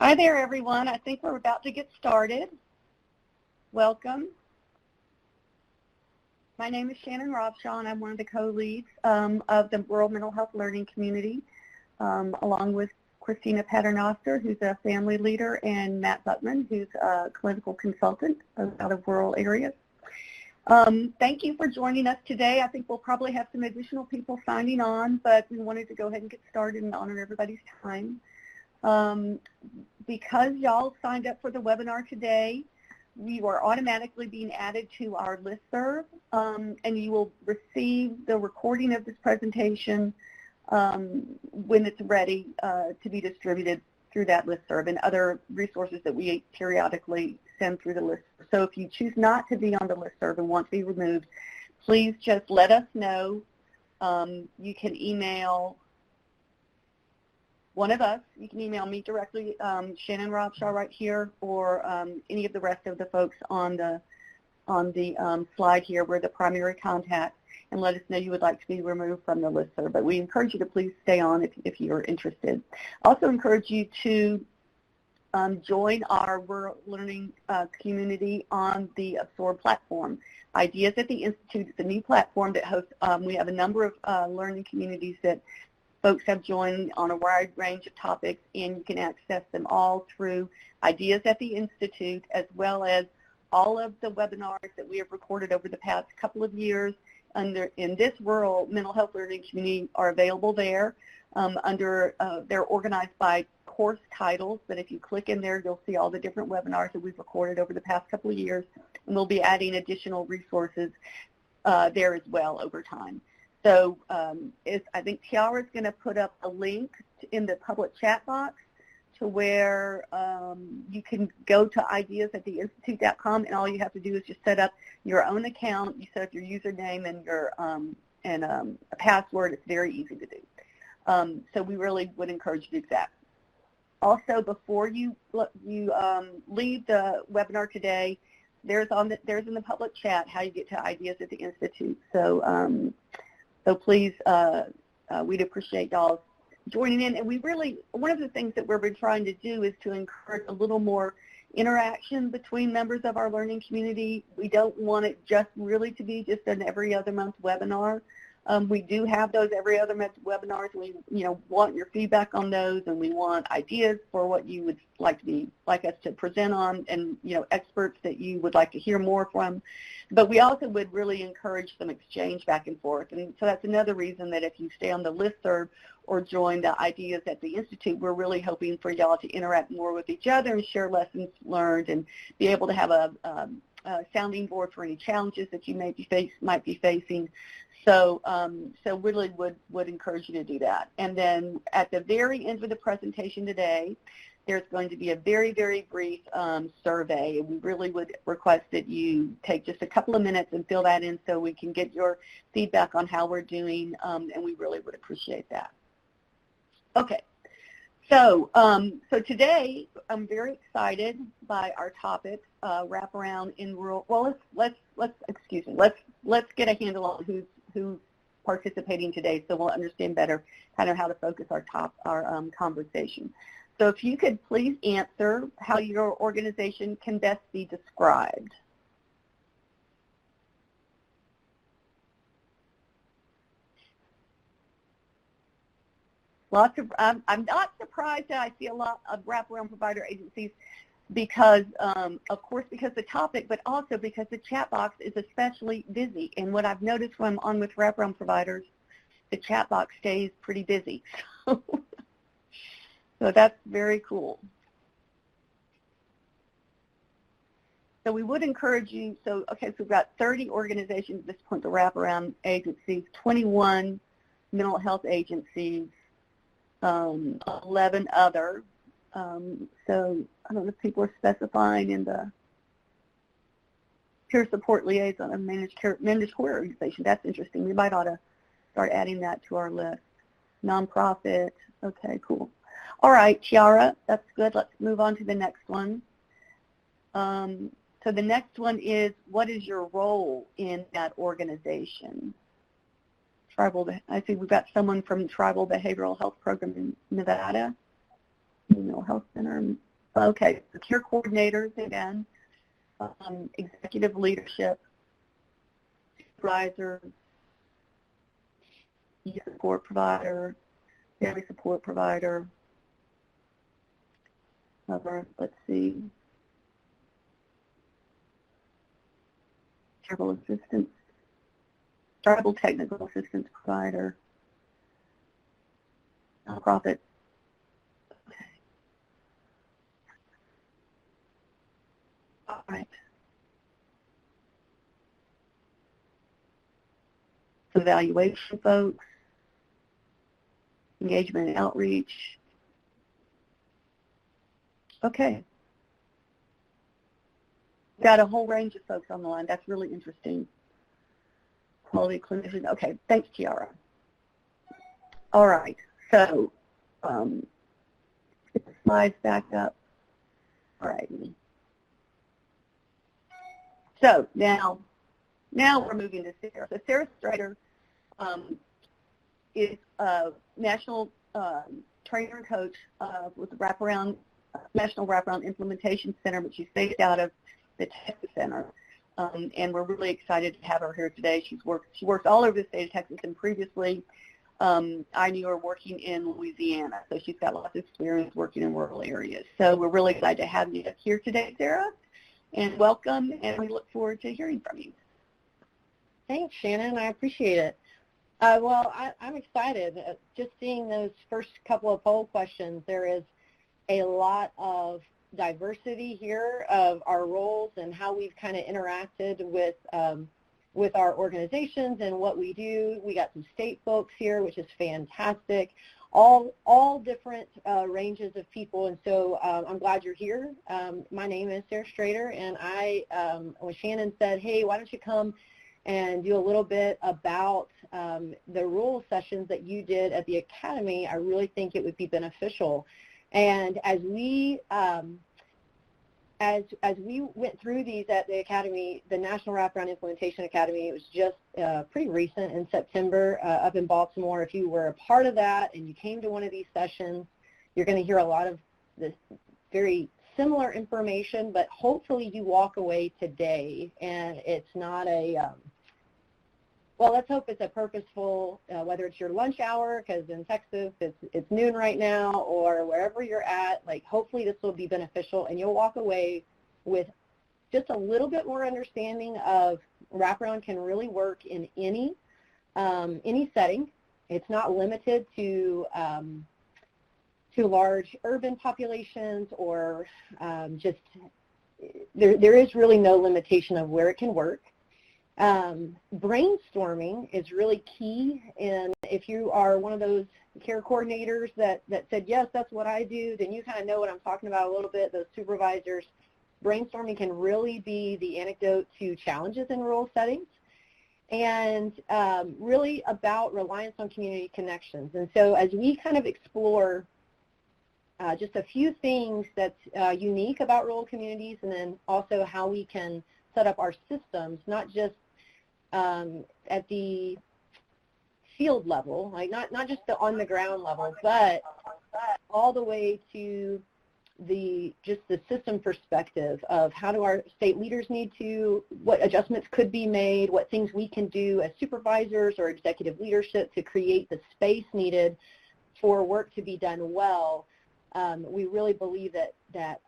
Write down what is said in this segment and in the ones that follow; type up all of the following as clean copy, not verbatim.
Hi there, everyone. I think we're about to get started. Welcome. My name is Shannon Robshaw, and I'm one of the co-leads of the Rural Mental Health Learning Community, along with Christina Paternoster, who's a family leader, and Matt Buckman, who's a clinical consultant out of rural areas. Thank you for joining us today. I think we'll probably have some additional people signing on, but we wanted to go ahead and get started and honor everybody's time. Because y'all signed up for the webinar today, you are automatically being added to our listserv, and you will receive the recording of this presentation when it's ready to be distributed through that listserv and other resources that we periodically send through the list. So if you choose not to be on the listserv and want to be removed, please just let us know. You can email one of us. You can email me directly, Shannon Robshaw right here, or any of the rest of the folks on the slide here. We're the primary contact, and let us know you would like to be removed from the listserv. But we encourage you to please stay on if you're interested. Also encourage you to join our rural learning community on the Absorb platform. Ideas at the Institute is a new platform that hosts, we have a number of learning communities that folks have joined on a wide range of topics, and you can access them all through Ideas at the Institute, as well as all of the webinars that we have recorded over the past couple of years in this rural mental health learning community are available there. They're organized by course titles, but if you click in there, you'll see all the different webinars that we've recorded over the past couple of years, and we'll be adding additional resources there as well over time. So I think Tiara's going to put up a link in the public chat box to where you can go to ideasatheinstitute.com, and all you have to do is just set up your own account. You set up your username and your a password. It's very easy to do. So we really would encourage you to do that. Also, before you leave the webinar today, there's in the public chat how you get to Ideas at the Institute. So please, we'd appreciate y'all joining in. And one of the things that we've been trying to do is to encourage a little more interaction between members of our learning community. We don't want it just really to be just an every other month webinar. We do have those every other month webinars. We want your feedback on those, and we want ideas for what you would like us to present on, and experts that you would like to hear more from. But we also would really encourage some exchange back and forth. And so that's another reason that if you stay on the listserv or join the Ideas at the Institute, we're really hoping for y'all to interact more with each other and share lessons learned and be able to have a sounding board for any challenges that you might be facing. So really would encourage you to do that. And then at the very end of the presentation today, there's going to be a very, very brief survey, and we really would request that you take just a couple of minutes and fill that in so we can get your feedback on how we're doing, and we really would appreciate that. Okay, so today I'm very excited by our topic, wraparound in rural. Well, let's get a handle on who's participating today, so we'll understand better kind of how to focus our conversation. So if you could please answer how your organization can best be described. I'm not surprised that I see a lot of wraparound provider agencies because, of course, because the topic, but also because the chat box is especially busy. And what I've noticed when I'm on with wraparound providers, the chat box stays pretty busy. So that's very cool. So we would encourage you, so we've got 30 organizations at this point, the wraparound agencies, 21 mental health agencies, 11 other. So I don't know if people are specifying in the peer support liaison and managed care organization. That's interesting. We might ought to start adding that to our list. Nonprofit. Okay, cool. All right, Tiara, that's good. Let's move on to the next one. So the next one is, what is your role in that organization? I see we've got someone from Tribal Behavioral Health Program in Nevada, Mental Health Center. Okay, the care coordinators again, executive leadership, supervisors, youth support provider, family support provider, let's see, tribal assistance, tribal technical assistance provider, nonprofit. Okay. All right. Evaluation folks, engagement and outreach. Okay. Got a whole range of folks on the line. That's really interesting. Quality clinician. Okay, thanks, Tiara. All right, so get the slides back up. All right. So now we're moving to Sarah. So Sarah Strader is a national trainer and coach with the Wraparound National Wraparound Implementation Center, which is based out of the Texas Center. And we're really excited to have her here today. She works all over the state of Texas, and previously I knew her working in Louisiana, so she's got lots of experience working in rural areas. So we're really excited to have you here today, Sarah, and welcome, and we look forward to hearing from you. Thanks, Shannon. I appreciate it. Well, I'm excited. Just seeing those first couple of poll questions, there is a lot of diversity here of our roles and how we've kind of interacted with our organizations and what we do. We got some state folks here, which is fantastic. All different ranges of people, and so I'm glad you're here. My name is Sarah Strader, and when Shannon said, hey, why don't you come and do a little bit about the rural sessions that you did at the Academy, I really think it would be beneficial. And as we went through these at the Academy, the National Wraparound Implementation Academy, it was just pretty recent in September up in Baltimore. If you were a part of that and you came to one of these sessions, you're going to hear a lot of this very similar information, but hopefully you walk away today and it's not well, let's hope it's a purposeful, whether it's your lunch hour, because in Texas it's noon right now, or wherever you're at, like hopefully this will be beneficial and you'll walk away with just a little bit more understanding of wraparound can really work in any setting. It's not limited to large urban populations or just, there is really no limitation of where it can work. Brainstorming is really key, and if you are one of those care coordinators that said, yes, that's what I do, then you kind of know what I'm talking about a little bit, those supervisors. Brainstorming can really be the antidote to challenges in rural settings, and really about reliance on community connections. And so as we kind of explore just a few things that's unique about rural communities, and then also how we can set up our systems, not just at the field level, like not just the on the ground level, but all the way to just the system perspective of how do our state leaders need to, what adjustments could be made, what things we can do as supervisors or executive leadership to create the space needed for work to be done well. We really believe that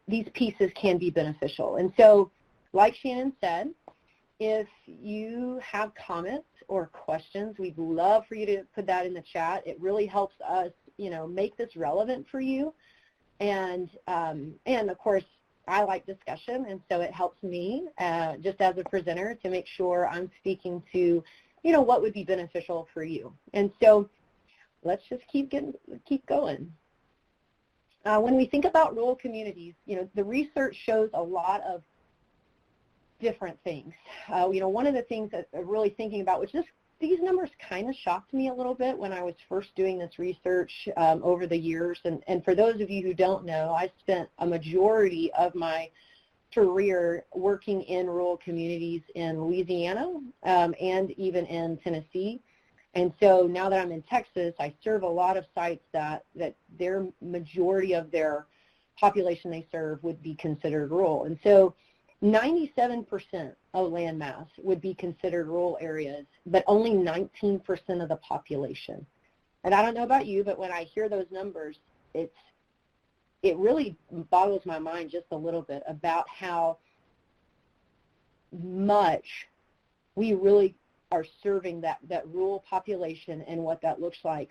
these pieces can be beneficial. And so, like Shannon said, if you have comments or questions, we'd love for you to put that in the chat. It really helps us, make this relevant for you. And of course, I like discussion, and so it helps me just as a presenter to make sure I'm speaking to, what would be beneficial for you. And so, let's just keep going. When we think about rural communities, the research shows a lot of different things. One of the things that I'm really thinking about, which these numbers kind of shocked me a little bit when I was first doing this research over the years. And for those of you who don't know, I spent a majority of my career working in rural communities in Louisiana and even in Tennessee. And so now that I'm in Texas, I serve a lot of sites that their majority of their population they serve would be considered rural. And so 97% of landmass would be considered rural areas, but only 19% of the population. And I don't know about you, but when I hear those numbers, it really boggles my mind just a little bit about how much we really are serving that rural population and what that looks like.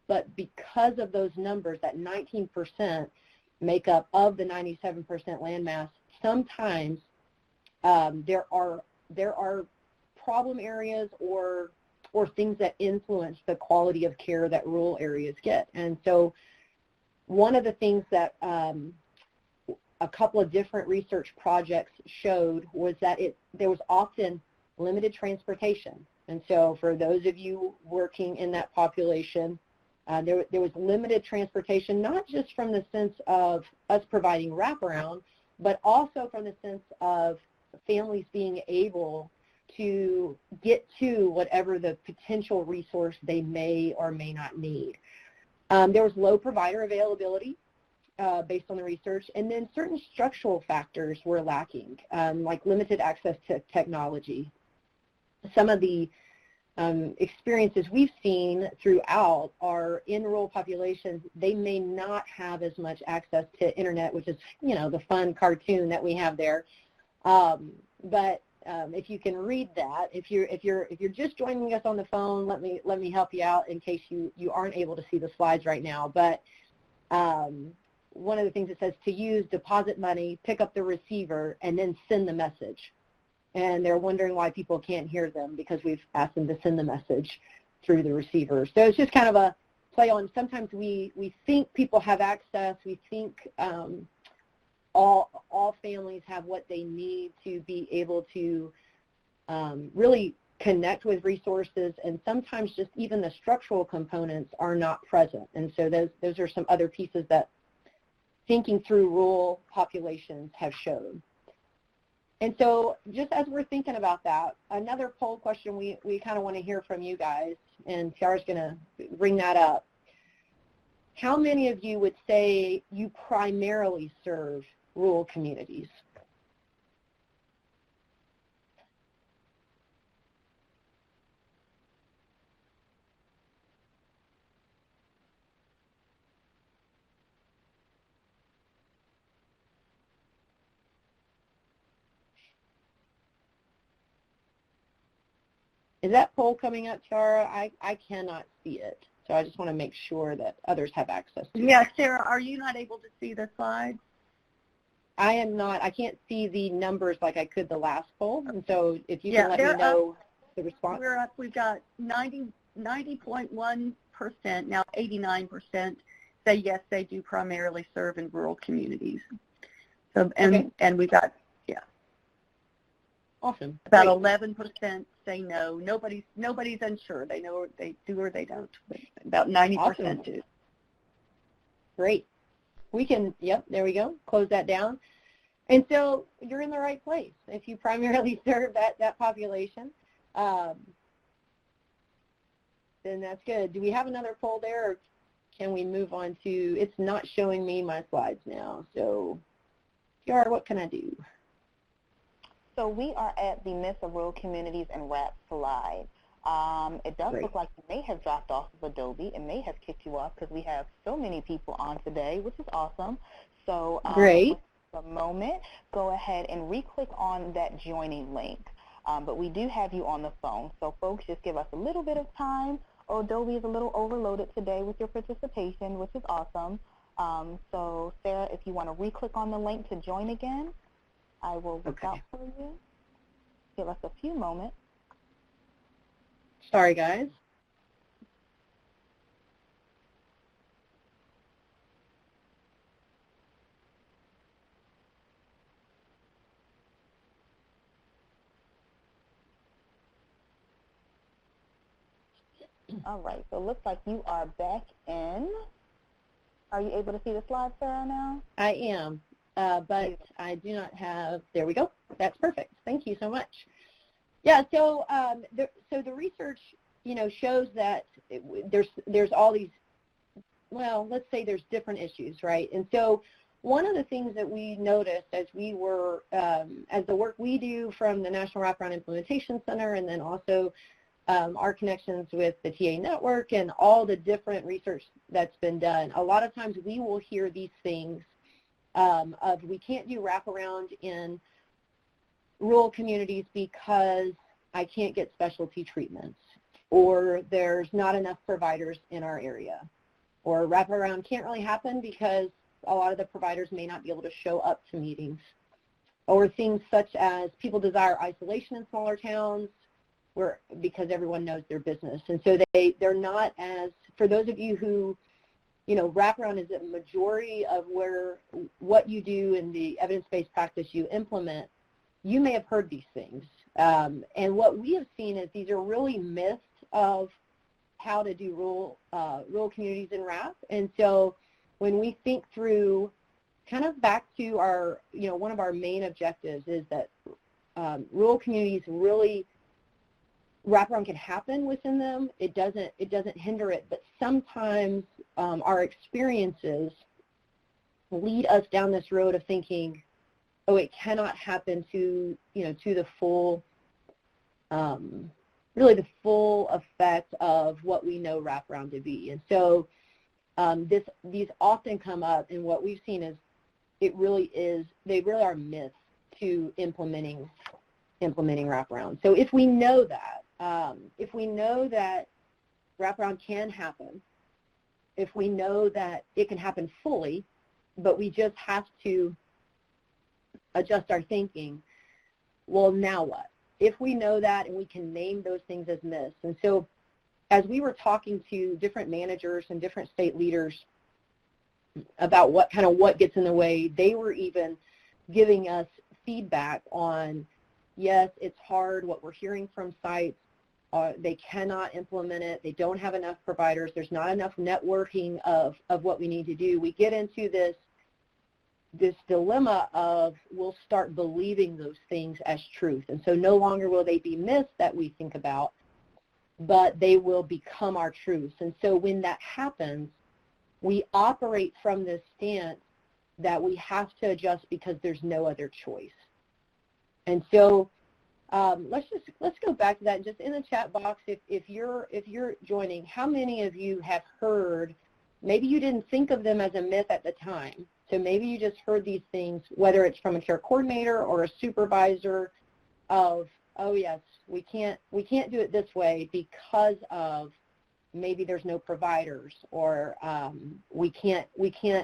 But because of those numbers, that 19% makeup of the 97% landmass, sometimes there are problem areas or things that influence the quality of care that rural areas get. And so one of the things that a couple of different research projects showed was that there was often limited transportation. And so for those of you working in that population, there was limited transportation, not just from the sense of us providing wraparound, but also from the sense of families being able to get to whatever the potential resource they may or may not need. There was low provider availability based on the research, and then certain structural factors were lacking, like limited access to technology. Some of the experiences we've seen throughout are in rural populations, they may not have as much access to internet, which is, the fun cartoon that we have there. But if you can read that, if you're just joining us on the phone, let me help you out in case you aren't able to see the slides right now. But one of the things it says to use deposit money, pick up the receiver, and then send the message. And they're wondering why people can't hear them because we've asked them to send the message through the receiver. So it's just kind of a play on, sometimes we think people have access, we think all families have what they need to be able to really connect with resources, and sometimes just even the structural components are not present. And so those are some other pieces that thinking through rural populations have shown. And so just as we're thinking about that, another poll question we kind of want to hear from you guys, and Tiara's going to bring that up. How many of you would say you primarily serve rural communities? Is that poll coming up, Tiara? I cannot see it, so I just want to make sure that others have access to it. Yeah, Sarah, are you not able to see the slides? I am not. I can't see the numbers like I could the last poll, and so if you can let me know the response. We're up. We've got 90.1%, now 89% say yes, they do primarily serve in rural communities. So, and we've got, awesome. About 11% say no. Nobody's unsure. They know they do or they don't. But about 90% do. Great. We can, there we go. Close that down. And so you're in the right place. If you primarily serve that population, then that's good. Do we have another poll there, or can we move on to, it's not showing me my slides now. So, Tiara, what can I do? So we are at the Myth of Rural Communities and WRAP slide. It does look like you may have dropped off of Adobe. It may have kicked you off because we have so many people on today, which is awesome. So great. For a moment, go ahead and re-click on that joining link. But we do have you on the phone. So folks, just give us a little bit of time. Adobe is a little overloaded today with your participation, which is awesome. So Sarah, if you want to re-click on the link to join again, I will look out for you. Give us a few moments. Sorry, guys. All right, so it looks like you are back in. Are you able to see the slide, Sarah, now? I am. But I do not have, there we go. That's perfect. Thank you so much. Yeah, so the research, shows that there's all these, well, let's say there's different issues, right? And so one of the things that we noticed as we were, as the work we do from the National Wraparound Implementation Center, and then also our connections with the TA network and all the different research that's been done, a lot of times we will hear these things of we can't do wraparound in rural communities because I can't get specialty treatments, or there's not enough providers in our area, or wraparound can't really happen because a lot of the providers may not be able to show up to meetings, or things such as people desire isolation in smaller towns because everyone knows their business. And so they're not as, for those of you who, wraparound is a majority of what you do in the evidence-based practice you implement, you may have heard these things. And what we have seen is these are really myths of how to do rural communities in RAP. And so when we think through, kind of back to our, one of our main objectives is that rural communities really, wraparound can happen within them. It doesn't hinder it, but sometimes our experiences lead us down this road of thinking, oh, it cannot happen to the full, really the full effect of what we know wraparound to be. And so these often come up, and what we've seen is they really are myths to implementing wraparound. So if we know that wraparound can happen, if we know that it can happen fully, but we just have to adjust our thinking, well, now what? If we know that and we can name those things as myths. And so as we were talking to different managers and different state leaders about what gets in the way, they were even giving us feedback on, yes, it's hard, what we're hearing from sites, they cannot implement it, they don't have enough providers, there's not enough networking of what we need to do. We get into this dilemma of we'll start believing those things as truth. And so no longer will they be myths that we think about, but they will become our truths. And so when that happens, we operate from this stance that we have to adjust because there's no other choice. And so let's go back to that. Just in the chat box, if you're joining, how many of you have heard, maybe you didn't think of them as a myth at the time, so maybe you just heard these things, whether it's from a care coordinator or a supervisor, of, oh yes, we can't do it this way because of maybe there's no providers, or we can't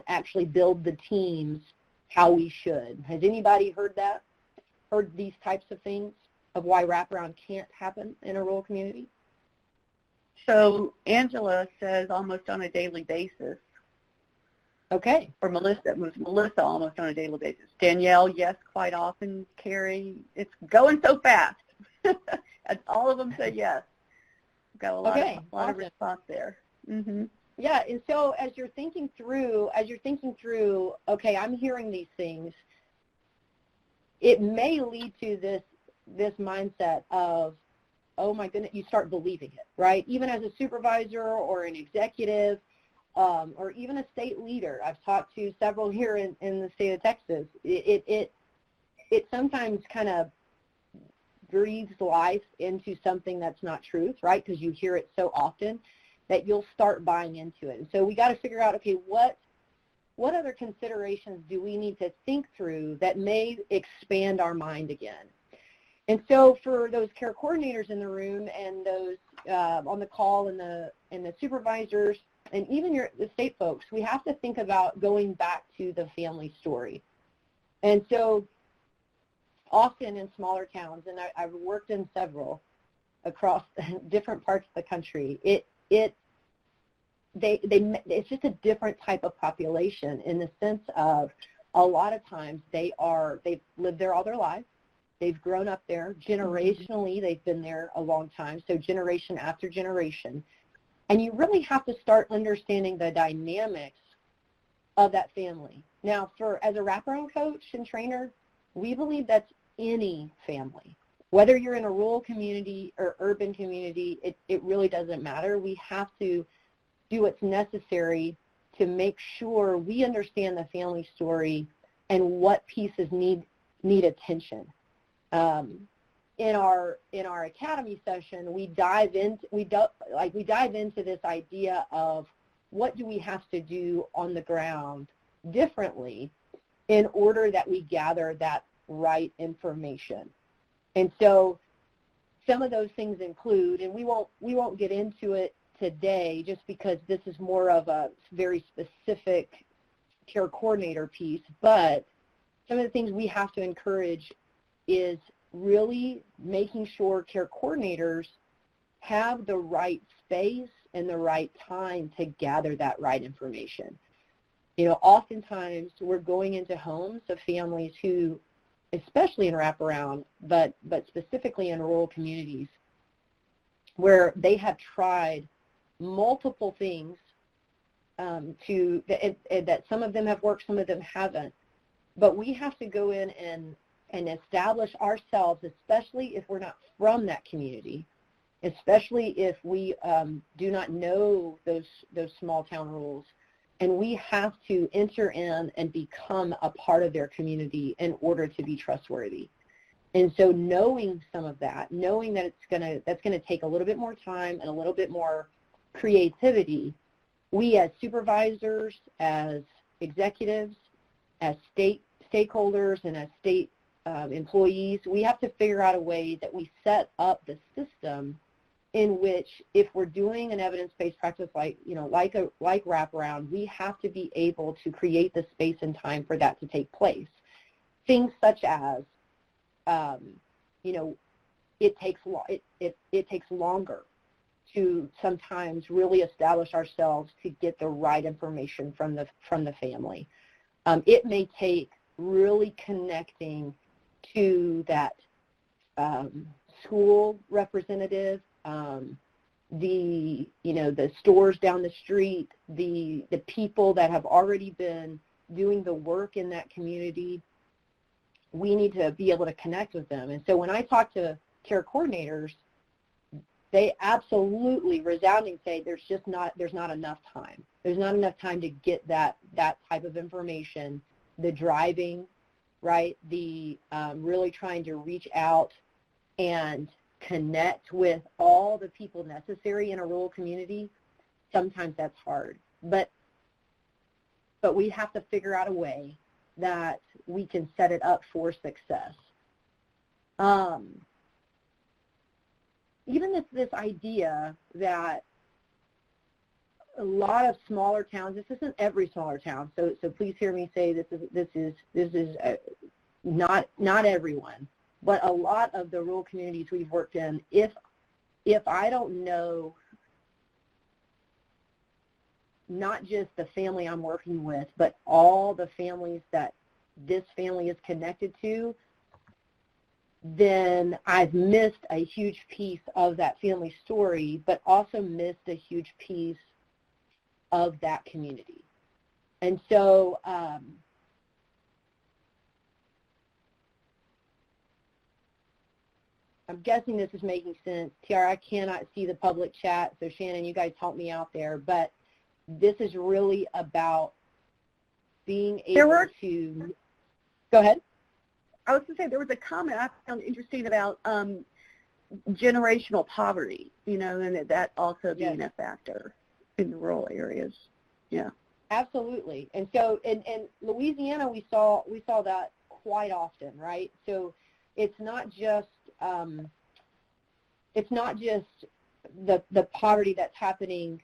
actually build the teams how we should. Has anybody heard these types of things of why wraparound can't happen in a rural community? So Angela says almost on a daily basis. Okay. Or Melissa almost on a daily basis. Danielle, yes, quite often. Carrie, it's going so fast. All of them say yes. We've got a lot of response there. Mm-hmm. Yeah, and so as you're thinking through, okay, I'm hearing these things, it may lead to this mindset of, oh my goodness, you start believing it, right? Even as a supervisor or an executive, or even a state leader. I've talked to several here in the state of Texas. It sometimes kind of breathes life into something that's not truth, right? Because you hear it so often that you'll start buying into it. And so we got to figure out, okay, what other considerations do we need to think through that may expand our mind again? And so for those care coordinators in the room and those on the call and the supervisors, and even the state folks, we have to think about going back to the family story. And so often in smaller towns, and I've worked in several across different parts of the country, it's just a different type of population in the sense of a lot of times they've lived there all their lives. They've grown up there. Generationally, they've been there a long time, so generation after generation. And you really have to start understanding the dynamics of that family. Now, as a wraparound coach and trainer, we believe that's any family. Whether you're in a rural community or urban community, it really doesn't matter. We have to do what's necessary to make sure we understand the family story and what pieces need attention. In our academy session, we dive into this idea of what do we have to do on the ground differently in order that we gather that right information. And so some of those things include, and we won't get into it today just because this is more of a very specific care coordinator piece, but some of the things we have to encourage is really making sure care coordinators have the right space and the right time to gather that right information. You know, oftentimes we're going into homes of families who, especially in wraparound, but specifically in rural communities, where they have tried multiple things that some of them have worked, some of them haven't. But we have to go in and establish ourselves, especially if we're not from that community, especially if we do not know those small town rules. And we have to enter in and become a part of their community in order to be trustworthy. And so knowing some of that, knowing that that's gonna take a little bit more time and a little bit more creativity, we as supervisors, as executives, as stakeholders, and as state employees, we have to figure out a way that we set up the system in which, if we're doing an evidence-based practice like wraparound, we have to be able to create the space and time for that to take place. Things such as, it takes longer to sometimes really establish ourselves to get the right information from the family. It may take really connecting to that school representative, the stores down the street, the people that have already been doing the work in that community. We need to be able to connect with them. And so when I talk to care coordinators, they absolutely resounding say there's not enough time. There's not enough time to get that type of information, the driving, right? The really trying to reach out and connect with all the people necessary in a rural community. Sometimes that's hard, but we have to figure out a way that we can set it up for success. Even this idea that a lot of smaller towns, this isn't every smaller town, so please hear me say this is not everyone, but a lot of the rural communities we've worked in, if I don't know not just the family I'm working with, but all the families that this family is connected to, then I've missed a huge piece of that family story, but also missed a huge piece of that community. And so I'm guessing this is making sense. Tiara, I cannot see the public chat, so Shannon, you guys help me out there. But this is really about being able to, go ahead. I was going to say, there was a comment I found interesting about generational poverty, and that also being a factor in the rural areas. Yeah. Absolutely. And so in Louisiana, we saw that quite often, right? So it's not just the poverty that's happening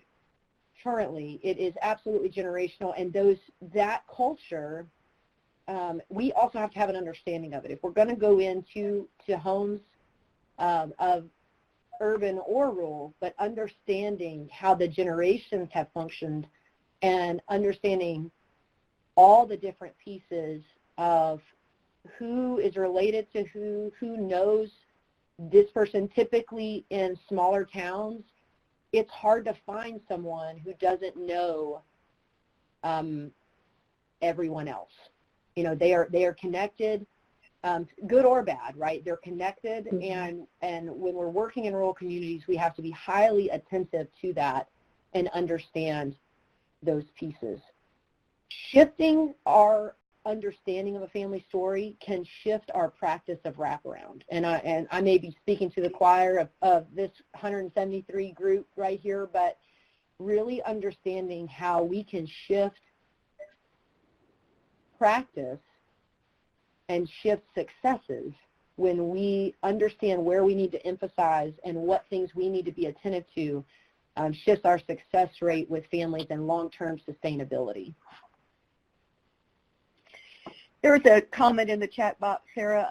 currently. It is absolutely generational, and that culture, we also have to have an understanding of it. If we're going to go into homes of urban or rural, but understanding how the generations have functioned and understanding all the different pieces of who is related to who knows this person. Typically in smaller towns, it's hard to find someone who doesn't know everyone else. They are connected. good or bad, right? They're connected, Mm-hmm. and when we're working in rural communities, we have to be highly attentive to that and understand those pieces. Shifting our understanding of a family story can shift our practice of wraparound. And I may be speaking to the choir of this 173 group right here, but really understanding how we can shift practice and shift successes when we understand where we need to emphasize and what things we need to be attentive to, shifts our success rate with families and long-term sustainability. There was a comment in the chat box, Sarah,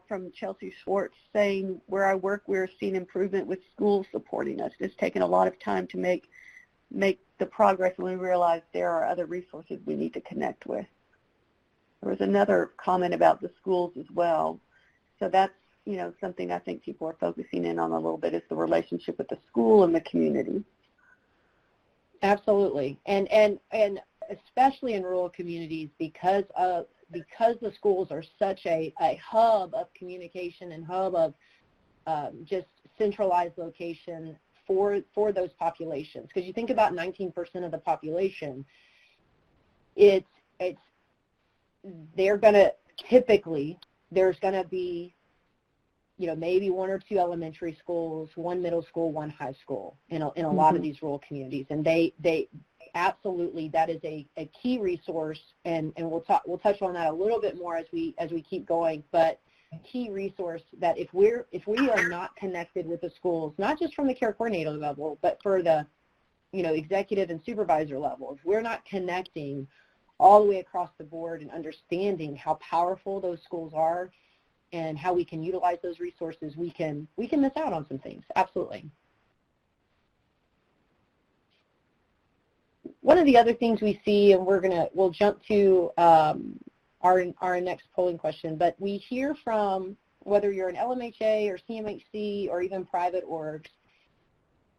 from Chelsea Schwartz saying, where I work, we're seeing improvement with schools supporting us. It's taken a lot of time to make the progress, and we realize there are other resources we need to connect with. There was another comment about the schools as well. So that's, something I think people are focusing in on a little bit, is the relationship with the school and the community. Absolutely. And especially in rural communities, because the schools are such a hub of communication and hub of just centralized location for those populations. Because you think about 19% of the population, they're going to typically, there's going to be, maybe one or two elementary schools, one middle school, one high school in a lot of these rural communities. And they absolutely, that is a key resource, and we'll touch on that a little bit more as we keep going, but a key resource that if we are not connected with the schools, not just from the care coordinator level, but for the executive and supervisor level, if we're not connecting all the way across the board and understanding how powerful those schools are and how we can utilize those resources, we can miss out on some things. Absolutely. One of the other things we see, and we'll jump to our next polling question, but we hear from, whether you're an LMHA or CMHC or even private orgs,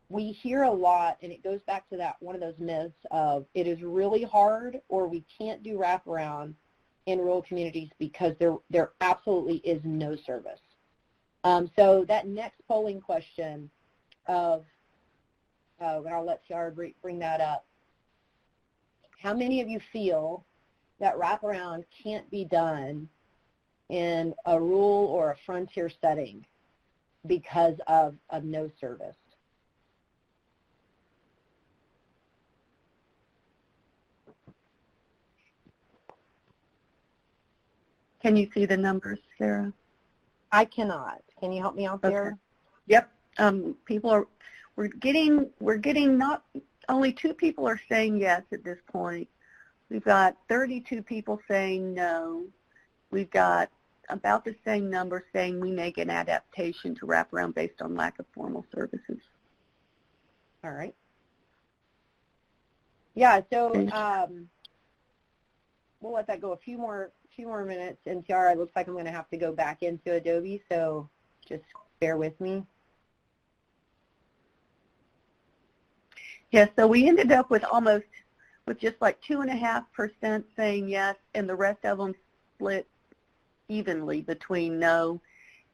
we hear a lot, and it goes back to that one of those myths of it is really hard or we can't do wraparound in rural communities because there absolutely is no service. So that next polling question of, and I'll let Tiara bring that up. How many of you feel that wraparound can't be done in a rural or a frontier setting because of no service? Can you see the numbers, Sarah? I cannot. Can you help me out there? Okay. Yep. We're getting not only 2 people are saying yes at this point. We've got 32 people saying no. We've got about the same number saying we make an adaptation to wraparound based on lack of formal services. All right. Yeah, so we'll let that go a few more minutes, and Tiara, it looks like I'm going to have to go back into Adobe, so just bear with me. Yeah, so we ended up with just like 2.5% saying yes, and the rest of them split evenly between no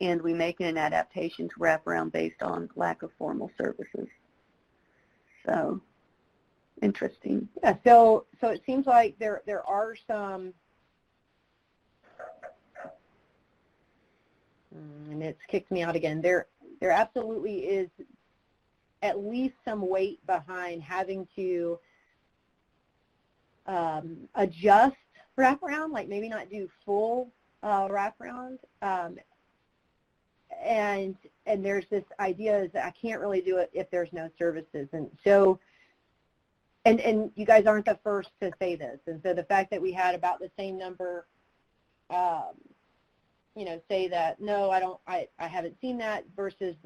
and we make an adaptation to wraparound based on lack of formal services. So interesting. Yeah, so it seems like there are some, and it's kicked me out again. There absolutely is at least some weight behind having to adjust wraparound, like maybe not do full wraparound, and there's this idea is that I can't really do it if there's no services, and so and you guys aren't the first to say this, and so the fact that we had about the same number say that no, I haven't seen that, versus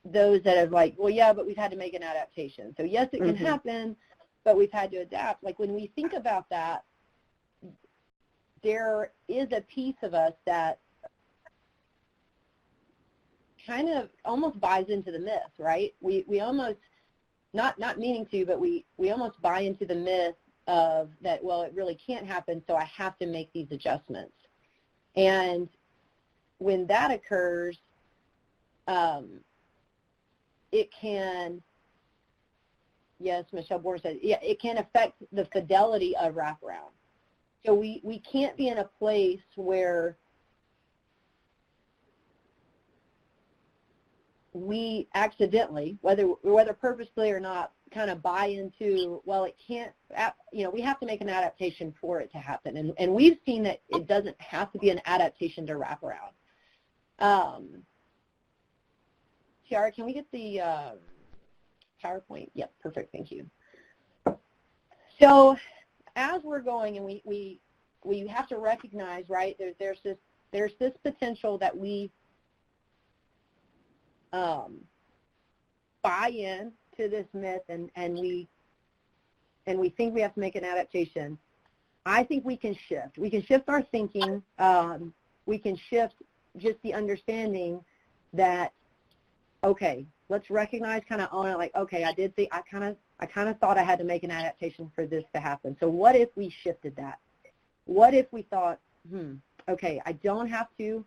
those that have like, well, yeah, but we've had to make an adaptation. So yes, it can happen, but we've had to adapt. Like when we think about that, there is a piece of us that kind of almost buys into the myth, right? We almost, not meaning to, but we almost buy into the myth of that, well, it really can't happen, so I have to make these adjustments. And when that occurs, it can, yes, Michelle Bohr said, yeah, it can affect the fidelity of wraparound. So we can't be in a place where we accidentally, whether purposely or not, kind of buy into, well, it can't, we have to make an adaptation for it to happen. And we've seen that it doesn't have to be an adaptation to wraparound. Tiara, can we get the PowerPoint? Yep, perfect, thank you. So as we're going, and we have to recognize, right, there's this potential that we buy in to this myth, and we think we have to make an adaptation. I think we can shift. We can shift our thinking. We can shift just the understanding that, okay, let's recognize, kind of own it, like, okay, I kind of thought I had to make an adaptation for this to happen. So what if we shifted that? What if we thought, okay, I don't have to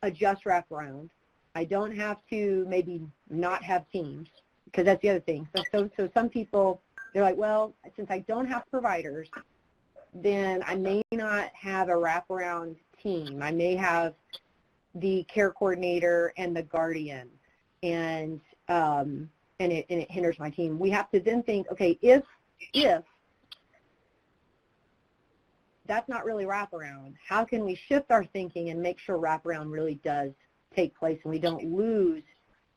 adjust wraparound. I don't have to maybe not have teams, because that's the other thing. So some people, they're like, well, since I don't have providers, then I may not have a wraparound team. I may have the care coordinator and the guardian, and it hinders my team. We have to then think, okay, if that's not really wraparound, how can we shift our thinking and make sure wraparound really does take place and we don't lose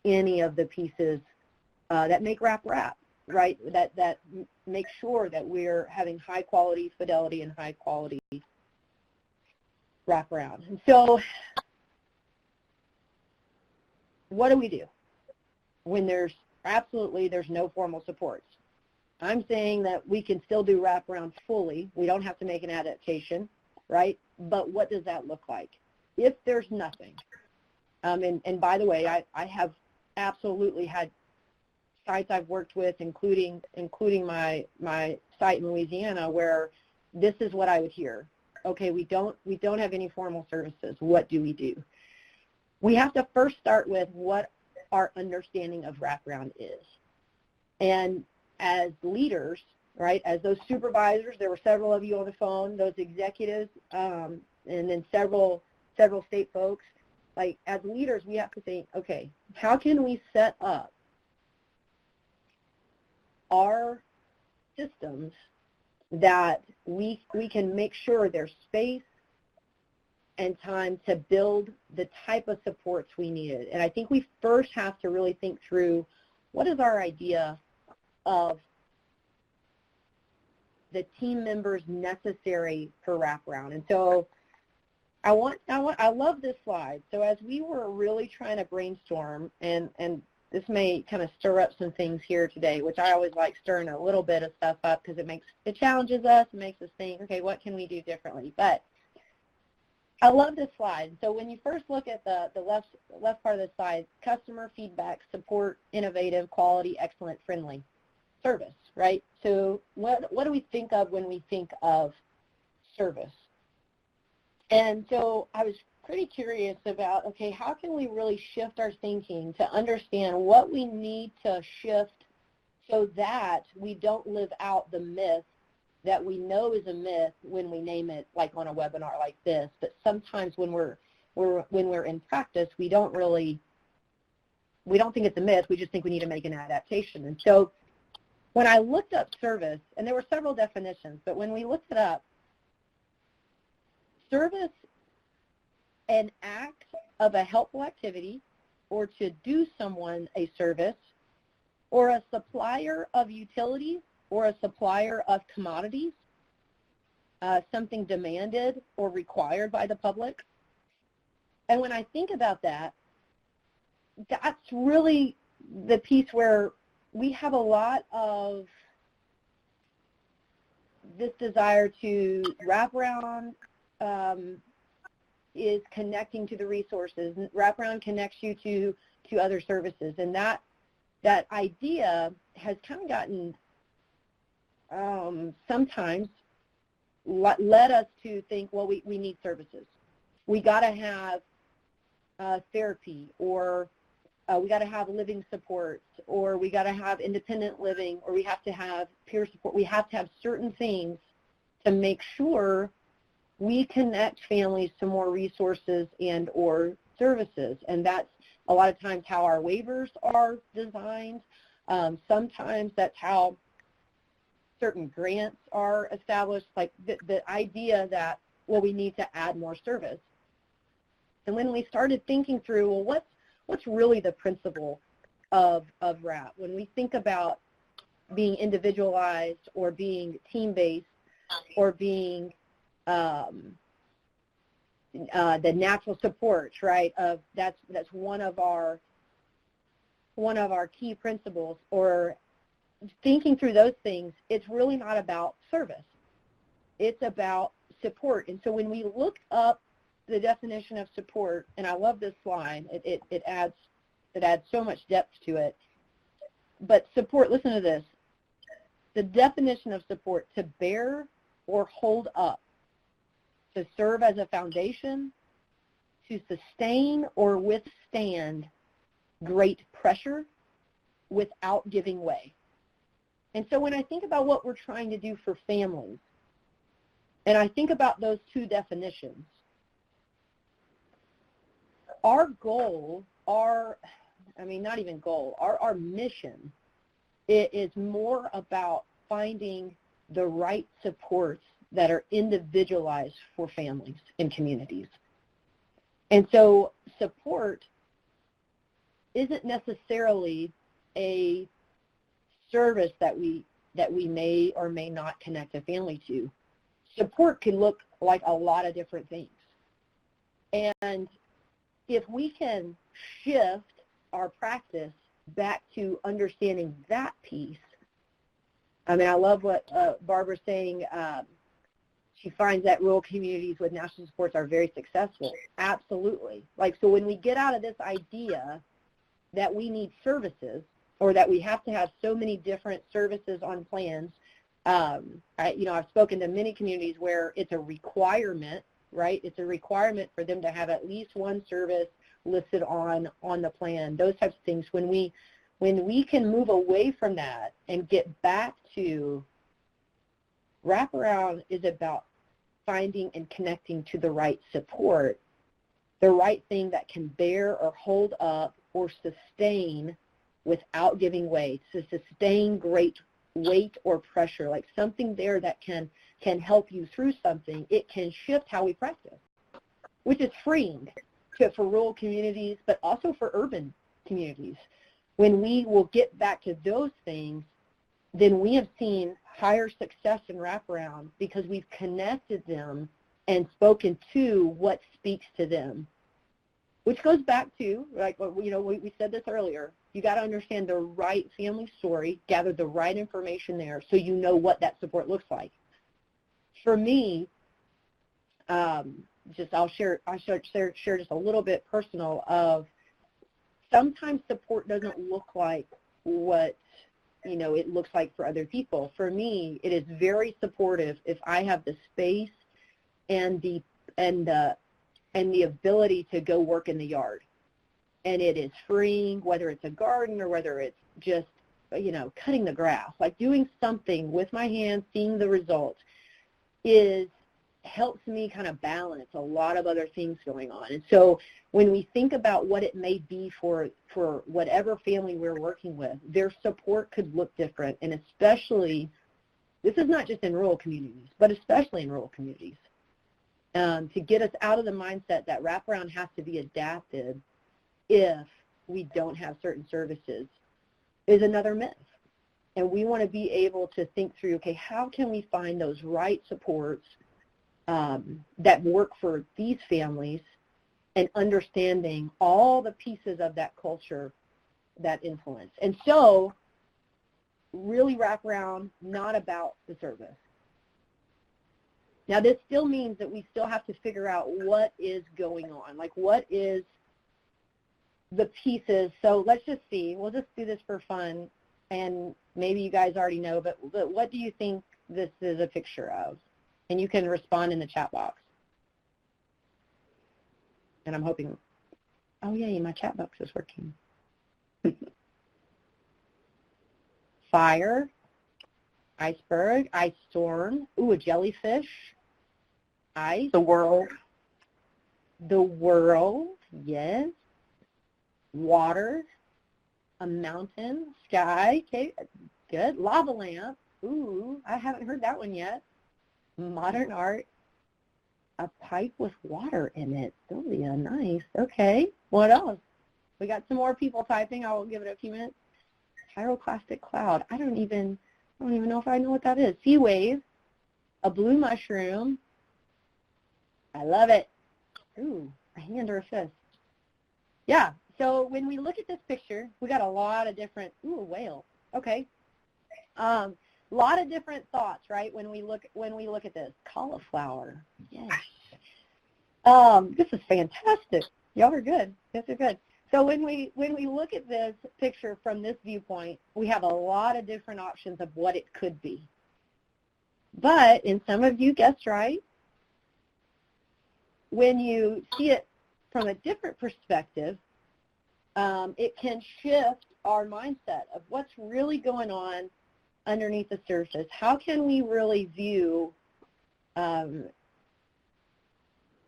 any of the pieces that make wrap, right? That make sure that we're having high quality fidelity and high quality wraparound. And so what do we do when there's no formal supports? I'm saying that we can still do wraparound fully. We don't have to make an adaptation, right? But what does that look like? If there's nothing, and by the way, I have absolutely had sites I've worked with, including my site in Louisiana, where this is what I would hear. Okay, we don't have any formal services. What do we do? We have to first start with what our understanding of wraparound is. And as leaders, right, as those supervisors, there were several of you on the phone, those executives, and then several state folks, like as leaders, we have to think, okay, how can we set up our systems that we can make sure there's space and time to build the type of supports we needed. And I think we first have to really think through, what is our idea of the team members necessary for wraparound? And so I love this slide. So as we were really trying to brainstorm, and this may kind of stir up some things here today, which I always like stirring a little bit of stuff up because it challenges us, it makes us think, okay, what can we do differently? But I love this slide. So when you first look at the left part of the slide, customer feedback, support, innovative, quality, excellent, friendly, service, right? So what do we think of when we think of service? And so I was pretty curious about, okay, how can we really shift our thinking to understand what we need to shift so that we don't live out the myth that we know is a myth when we name it, like on a webinar like this. But sometimes when we're in practice, we don't think it's a myth. We just think we need to make an adaptation. And so when I looked up service, and there were several definitions, but when we looked it up, service, an act of a helpful activity or to do someone a service, or a supplier of utilities or a supplier of commodities, something demanded or required by the public. And when I think about that, that's really the piece where we have a lot of this desire to wrap around is connecting to the resources. Wraparound connects you to other services, and that idea has kind of gotten sometimes led us to think, well, we need services. We got to have therapy, or we got to have living supports, or we got to have independent living, or we have to have peer support. We have to have certain things to make sure we connect families to more resources and or services. And that's a lot of times how our waivers are designed. Sometimes that's how certain grants are established, like the idea that, well, we need to add more service. And when we started thinking through, well, what's really the principle of WRAP? When we think about being individualized or being team-based or being the natural support, right? That's one of our key principles. Or thinking through those things, it's really not about service. It's about support. And so when we look up the definition of support, and I love this slide, it adds so much depth to it. But support, listen to this. The definition of support: to bear or hold up, to serve as a foundation, to sustain or withstand great pressure without giving way. And so when I think about what we're trying to do for families, and I think about those two definitions, our goal, our mission, it is more about finding the right supports that are individualized for families and communities. And so support isn't necessarily a service that we may or may not connect a family to. Support can look like a lot of different things. And if we can shift our practice back to understanding that piece, I mean, I love what Barbara's saying. She finds that rural communities with national supports are very successful. Absolutely. So when we get out of this idea that we need services, or that we have to have so many different services on plans, I've spoken to many communities where it's a requirement, right? It's a requirement for them to have at least one service listed on the plan, those types of things. When we can move away from that and get back to wraparound is about finding and connecting to the right support, the right thing that can bear or hold up or sustain without giving way, to sustain great weight or pressure, like something there that can help you through something. It can shift how we practice, which is freeing for rural communities, but also for urban communities. When we will get back to those things, then we have seen higher success in wraparound because we've connected them and spoken to what speaks to them, which goes back to, we said this earlier, you got to understand the right family story, gather the right information there so you know what that support looks like. For me, I'll share just a little bit personal of sometimes support doesn't look like what it looks like for other people. For me, it is very supportive if I have the space and the ability to go work in the yard. And it is freeing, whether it's a garden or whether it's just, cutting the grass. Like doing something with my hands, seeing the result helps me kind of balance a lot of other things going on. And so when we think about what it may be for whatever family we're working with, their support could look different. And especially, this is not just in rural communities, but especially in rural communities. To get us out of the mindset that wraparound has to be adapted if we don't have certain services is another myth. And we want to be able to think through, okay, how can we find those right supports that work for these families, and understanding all the pieces of that culture that influence. And so really wraparound, not about the service. Now, this still means that we still have to figure out what is going on, like what is the pieces. So let's just see. We'll just do this for fun, and maybe you guys already know, but what do you think this is a picture of? and you can respond in the chat box. And I'm hoping, oh yay, my chat box is working. Fire, iceberg, ice storm, ooh, a jellyfish, ice. The world. The world, yes. Water, a mountain, sky, okay, good. Lava lamp, ooh, I haven't heard that one yet. Modern art, a pipe with water in it. Sylvia, nice. Okay, what else? We got some more people typing. I will give it a few minutes. Pyroclastic cloud. I don't even know if I know what that is. Sea wave, a blue mushroom. I love it. Ooh, a hand or a fist. Yeah. So when we look at this picture, we got a lot of different. Ooh, a whale. Okay. A lot of different thoughts, right? When we look at this, cauliflower. Yes. This is fantastic. Y'all are good. This is good. So when we look at this picture from this viewpoint, we have a lot of different options of what it could be. But, and some of you guessed right, when you see it from a different perspective, it can shift our mindset of what's really going on underneath the surface. How can we really view our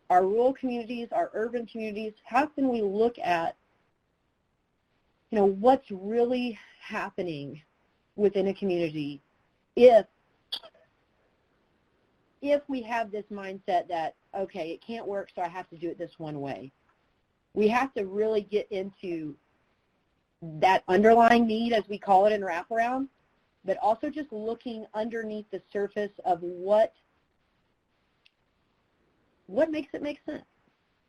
rural communities, our urban communities? How can we look at, you know, what's really happening within a community if we have this mindset that, okay, it can't work, so I have to do it this one way. We have to really get into that underlying need, as we call it in Wraparound, but also just looking underneath the surface of what makes it make sense.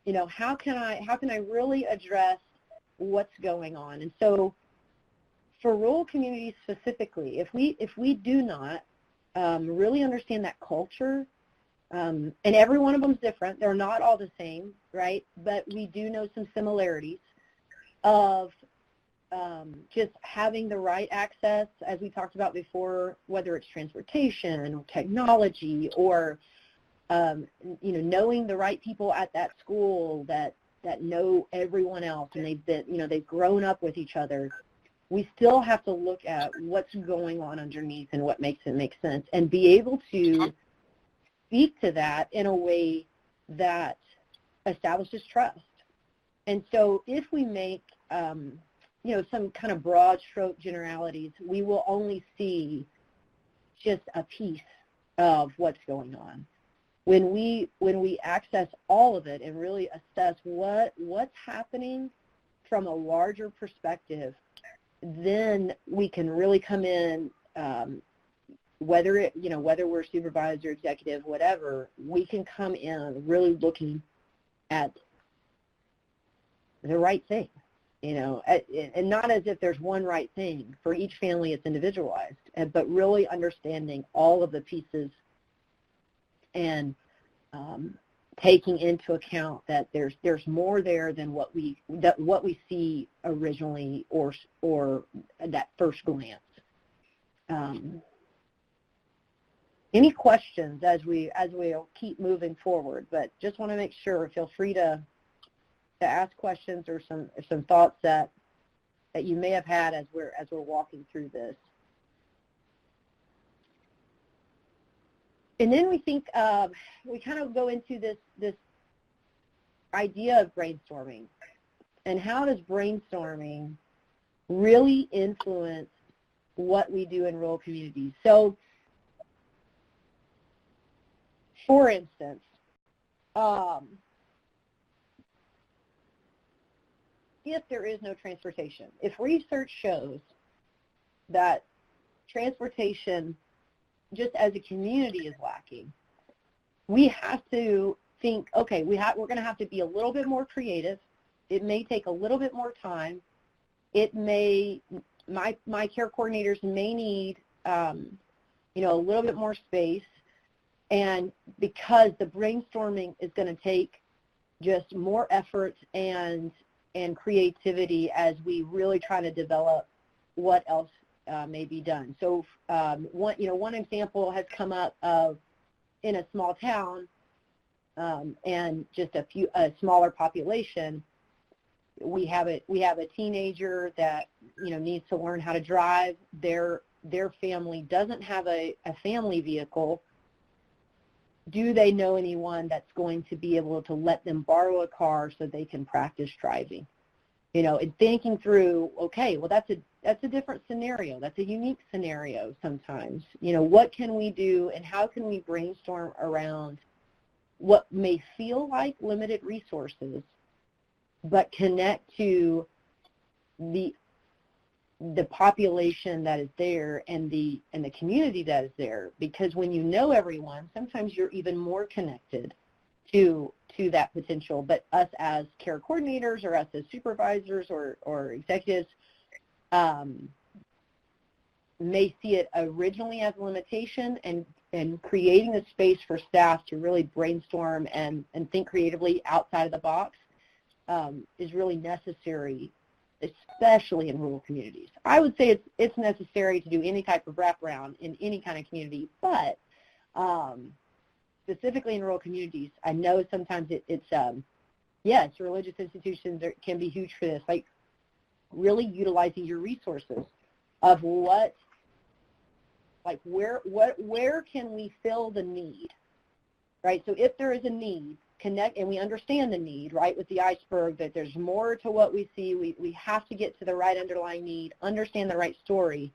You know, how can I really address what's going on? And so for rural communities specifically, if we do not really understand that culture, and every one of them is different, they're not all the same, right? But we do know some similarities of just having the right access, as we talked about before, whether it's transportation or technology or you know, knowing the right people at that school that know everyone else, and they've grown up with each other. We still have to look at what's going on underneath and what makes it make sense, and be able to speak to that in a way that establishes trust. And so if we make you know, some kind of broad stroke generalities, we will only see just a piece of what's going on. When we access all of it and really assess what's happening from a larger perspective, then we can really come in, whether we're supervisor, executive, whatever, we can come in really looking at the right thing, you know, and not as if there's one right thing. For each family, it's individualized, but really understanding all of the pieces and taking into account that there's more there than what we see originally or that first glance. Any questions as we'll keep moving forward? But just want to make sure, feel free to ask questions or some thoughts that you may have had as we're walking through this. And then we think we kind of go into this idea of brainstorming, and how does brainstorming really influence what we do in rural communities. So, for instance, if there is no transportation, if research shows that transportation just as a community is lacking, we have to think, okay, we're going to have to be a little bit more creative. It may take a little bit more time. It may, my care coordinators may need, you know, a little bit more space. And because the brainstorming is going to take just more effort and creativity as we really try to develop what else may be done. So one example has come up of in a small town and just a smaller population, we have a teenager that needs to learn how to drive. Their family doesn't have a family vehicle. Do they know anyone that's going to be able to let them borrow a car so they can practice driving? And thinking through, okay, well, that's a different scenario. That's a unique scenario sometimes. What can we do and how can we brainstorm around what may feel like limited resources, but connect to the population that is there and the community that is there? Because when you know everyone, sometimes you're even more connected to that potential. But us as care coordinators or us as supervisors or executives may see it originally as a limitation, and creating a space for staff to really brainstorm and think creatively outside of the box is really necessary, especially in rural communities. I would say it's necessary to do any type of wraparound in any kind of community, but specifically in rural communities, I know sometimes it's religious institutions can be huge for this, like really utilizing your resources of where can we fill the need, right? So if there is a need, connect, and we understand the need, right, with the iceberg, that there's more to what we see, we have to get to the right underlying need, understand the right story,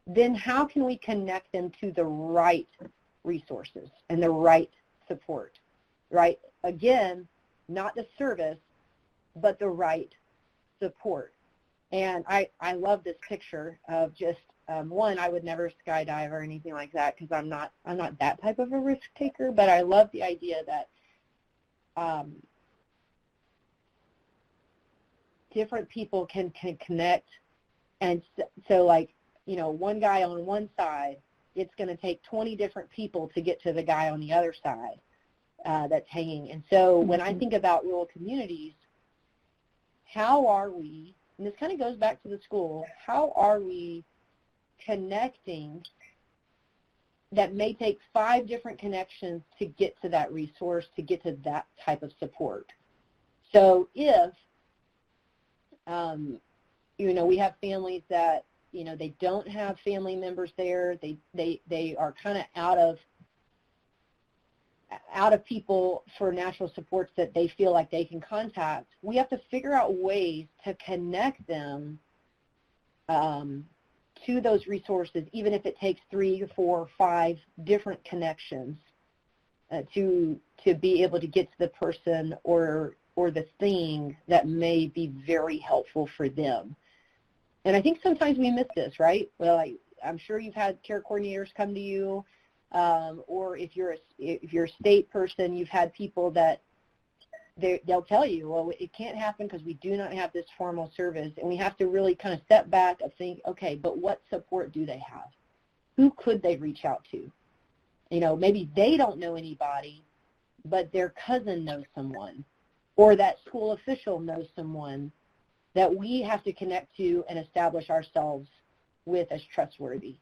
then how can we connect them to the right resources and the right support, right? Again, not the service, but the right support. And I love this picture of just, one, I would never skydive or anything like that because I'm not that type of a risk taker, but I love the idea that different people can connect. And so like, one guy on one side, it's going to take 20 different people to get to the guy on the other side that's hanging. And so when I think about rural communities, how are we, and this kind of goes back to the school, how are we connecting that may take 5 different connections to get to that resource, to get to that type of support? So if, we have families that, they don't have family members there, they are kind of out of people for national supports that they feel like they can contact, we have to figure out ways to connect them to those resources, even if it takes 3, 4, 5 different connections to be able to get to the person or the thing that may be very helpful for them. And I think sometimes we miss this, right? Well, I'm sure you've had care coordinators come to you, or if you're a state person, you've had people that they'll tell you, well, it can't happen because we do not have this formal service, and we have to really kind of step back and think, okay, but what support do they have? Who could they reach out to? Maybe they don't know anybody, but their cousin knows someone, or that school official knows someone that we have to connect to and establish ourselves with as trustworthy.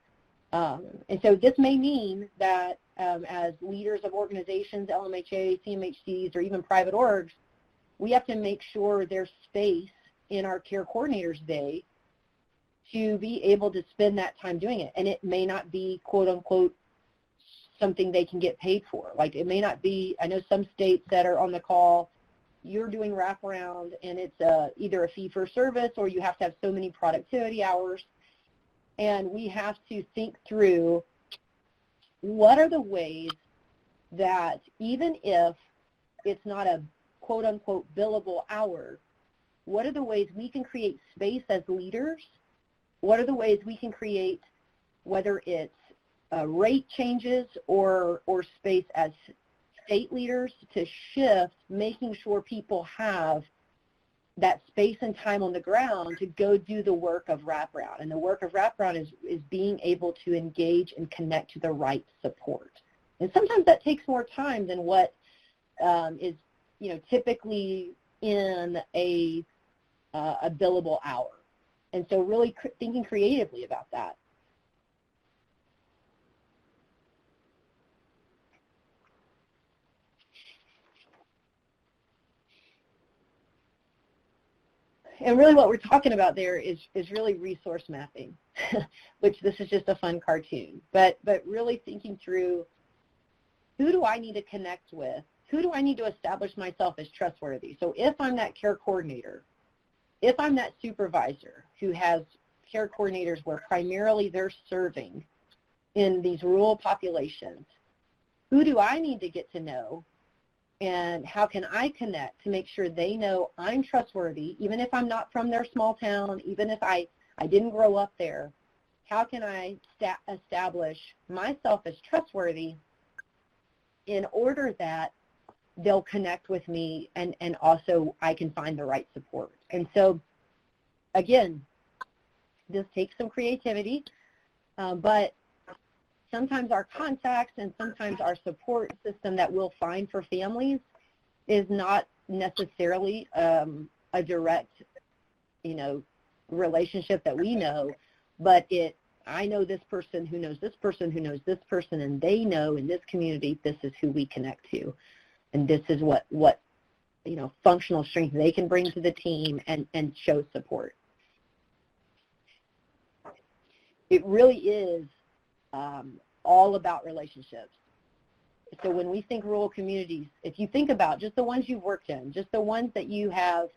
And so this may mean that as leaders of organizations, LMHA, CMHCs, or even private orgs, we have to make sure there's space in our care coordinators day to be able to spend that time doing it. And it may not be, quote unquote, something they can get paid for. Like it may not be, I know some states that are on the call, you're doing wraparound and it's either a fee for service or you have to have so many productivity hours. And we have to think through what are the ways that even if it's not a quote unquote billable hour, what are the ways we can create space as leaders? What are the ways we can create, whether it's rate changes or space as state leaders to shift, making sure people have that space and time on the ground to go do the work of wraparound. And the work of wraparound is being able to engage and connect to the right support. And sometimes that takes more time than what is typically in a billable hour. And so really thinking creatively about that. And really what we're talking about there is really resource mapping, which this is just a fun cartoon, but really thinking through, who do I need to connect with? Who do I need to establish myself as trustworthy? So if I'm that care coordinator, if I'm that supervisor who has care coordinators where primarily they're serving in these rural populations, who do I need to get to know, and how can I connect to make sure they know I'm trustworthy, even if I'm not from their small town, even if I didn't grow up there? How can I establish myself as trustworthy in order that they'll connect with me, and also I can find the right support? And so, again, this takes some creativity, but sometimes our contacts and sometimes our support system that we'll find for families is not necessarily a direct, relationship that we know, but I know this person who knows this person who knows this person, and they know in this community this is who we connect to, and this is what functional strength they can bring to the team and show support. It really is all about relationships. So when we think rural communities, if you think about just the ones you've worked in, just the ones that you have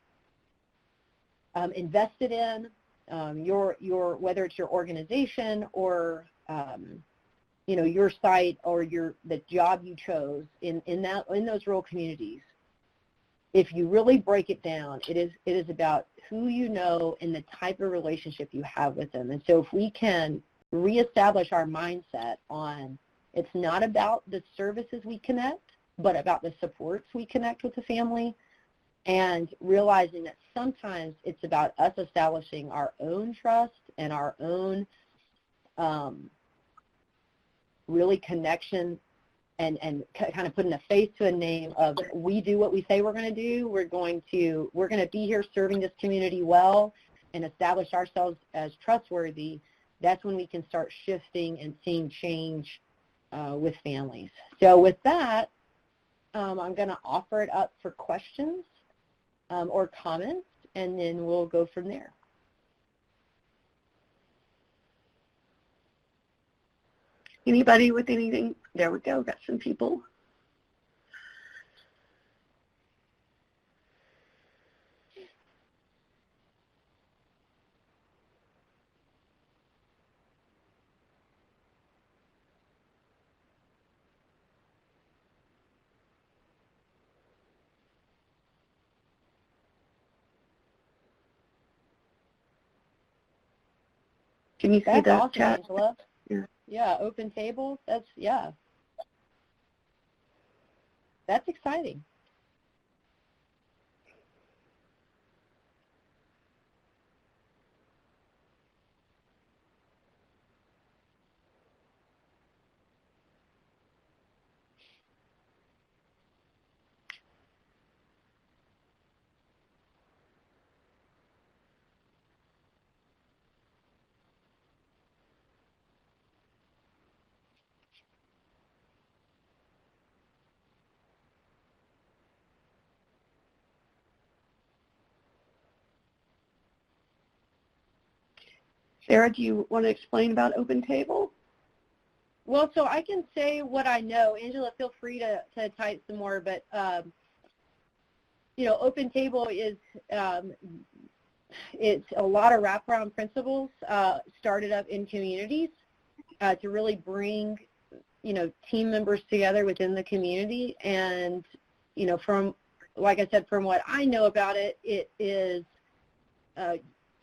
invested in, your whether it's your organization or your site or the job you chose in those rural communities, if you really break it down, it is about who you know and the type of relationship you have with them. And so if we can reestablish our mindset on, it's not about the services we connect, but about the supports we connect with the family, and realizing that sometimes it's about us establishing our own trust and our own really connection, and kind of putting a face to a name of, we do what we say we're going to do. We're going to be here serving this community well and establish ourselves as trustworthy. That's when we can start shifting and seeing change with families. So with that, I'm going to offer it up for questions or comments, and then we'll go from there. Anybody with anything? There we go. Got some people. Can you see That's the awesome, chat? Angela. Yeah, OpenTable. That's exciting. Sarah, do you want to explain about OpenTable? Well, so I can say what I know. Angela, feel free to type some more, but OpenTable is it's a lot of wraparound principles started up in communities to really bring team members together within the community. And from, like I said, from what I know about it, it is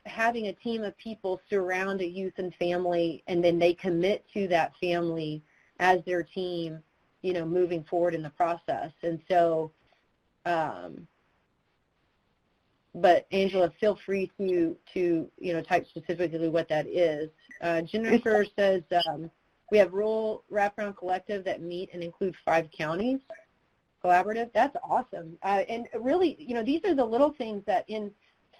having a team of people surround a youth and family, and then they commit to that family as their team, moving forward in the process. And so, but Angela, feel free to type specifically what that is. Jennifer says we have rural wraparound collective that meet and include 5 counties. Collaborative. That's awesome. And really, these are the little things that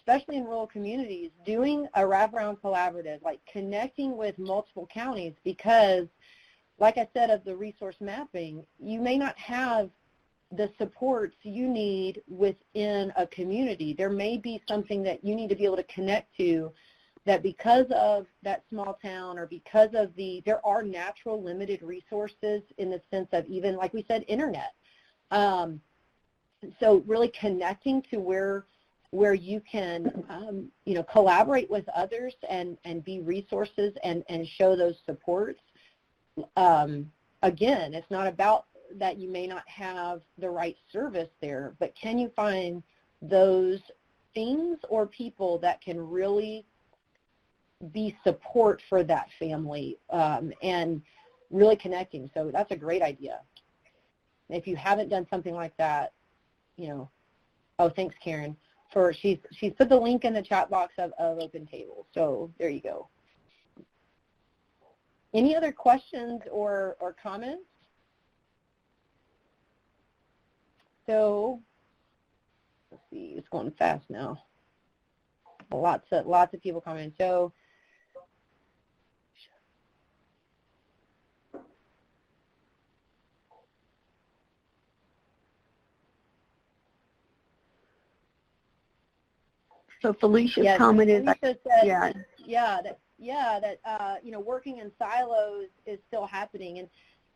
especially in rural communities, doing a wraparound collaborative, like connecting with multiple counties, because like I said, of the resource mapping, you may not have the supports you need within a community. There may be something that you need to be able to connect to that because of that small town or because of there are natural limited resources in the sense of even, like we said, internet. So really connecting to where you can, collaborate with others and be resources and show those supports. Again, it's not about that you may not have the right service there, but can you find those things or people that can really be support for that family and really connecting. So that's a great idea. If you haven't done something like that, oh, thanks, Karen. She's put the link in the chat box of OpenTable. So there you go. Any other questions or comments? So let's see, it's going fast now. Lots of people commenting. So Felicia's yes, comment is, Felicia said, that working in silos is still happening,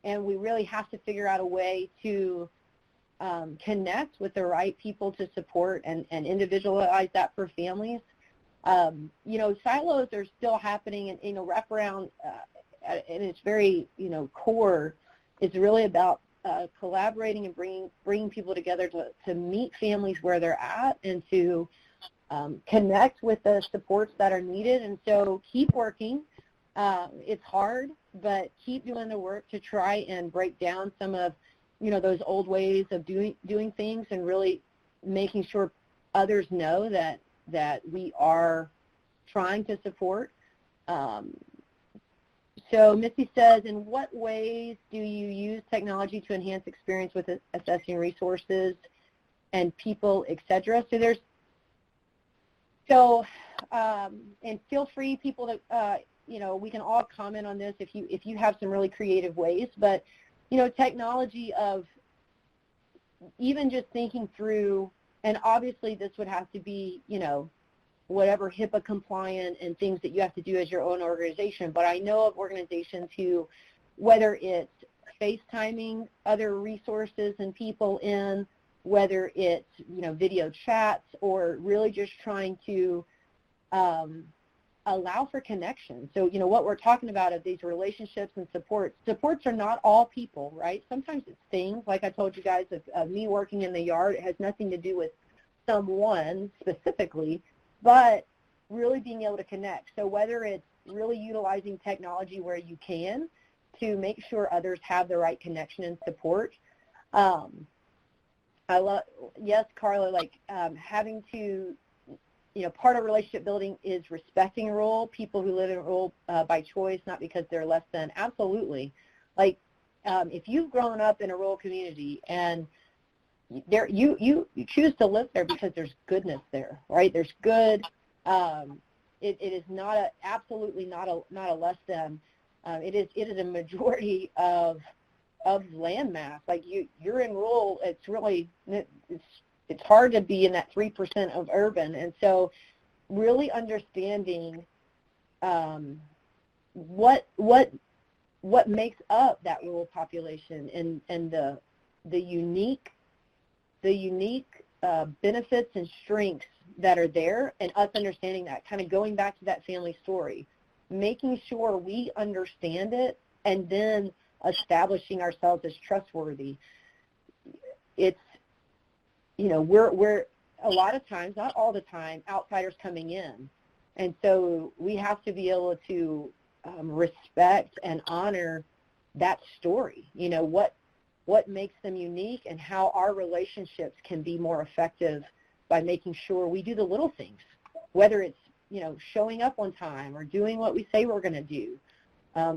and we really have to figure out a way to connect with the right people to support and individualize that for families. Silos are still happening, and Wraparound, and it's very core. It's really about collaborating and bringing people together to meet families where they're at and to connect with the supports that are needed. And so keep working. It's hard, but keep doing the work to try and break down some of those old ways of doing things, and really making sure others know that we are trying to support. So Missy says, in what ways do you use technology to enhance experience with assessing resources and people, etc.? And feel free, people, to we can all comment on this if you have some really creative ways. But technology of even just thinking through, and obviously this would have to be whatever HIPAA compliant and things that you have to do as your own organization. But I know of organizations who, whether it's FaceTiming other resources and people in, whether it's video chats, or really just trying to allow for connection. So what we're talking about are these relationships and supports. Supports are not all people, right? Sometimes it's things, like I told you guys, of me working in the yard. It has nothing to do with someone specifically, but really being able to connect. So whether it's really utilizing technology where you can to make sure others have the right connection and support. Yes, Carla, having to, part of relationship building is respecting a role, people who live in a role by choice, not because they're less than. Absolutely. If you've grown up in a rural community and you choose to live there because there's goodness there, right? There's good. It is not absolutely not a less than. It is a majority of landmass. You're in rural. It's really it's hard to be in that 3% of urban, and so really understanding what makes up that rural population and the unique benefits and strengths that are there, and us understanding that, kind of going back to that family story, making sure we understand it, and then establishing ourselves as trustworthy. It's, we're a lot of times, not all the time, outsiders coming in. And so we have to be able to respect and honor that story, what makes them unique, and how our relationships can be more effective by making sure we do the little things, whether it's, showing up on time or doing what we say we're going to do,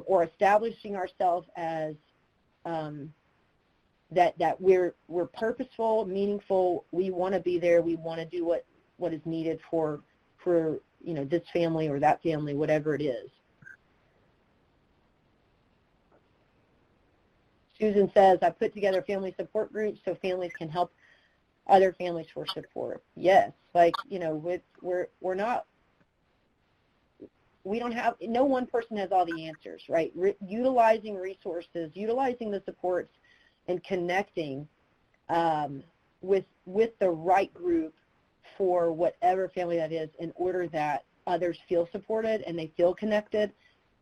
or establishing ourselves as that we're purposeful, meaningful. We want to be there. We want to do what is needed for this family or that family, whatever it is. Susan says, I put together family support groups so families can help other families for support. Yes, like, you know, we don't have, no one person has all the answers, right? Utilizing resources, utilizing the supports, and connecting with the right group for whatever family that is, in order that others feel supported and they feel connected,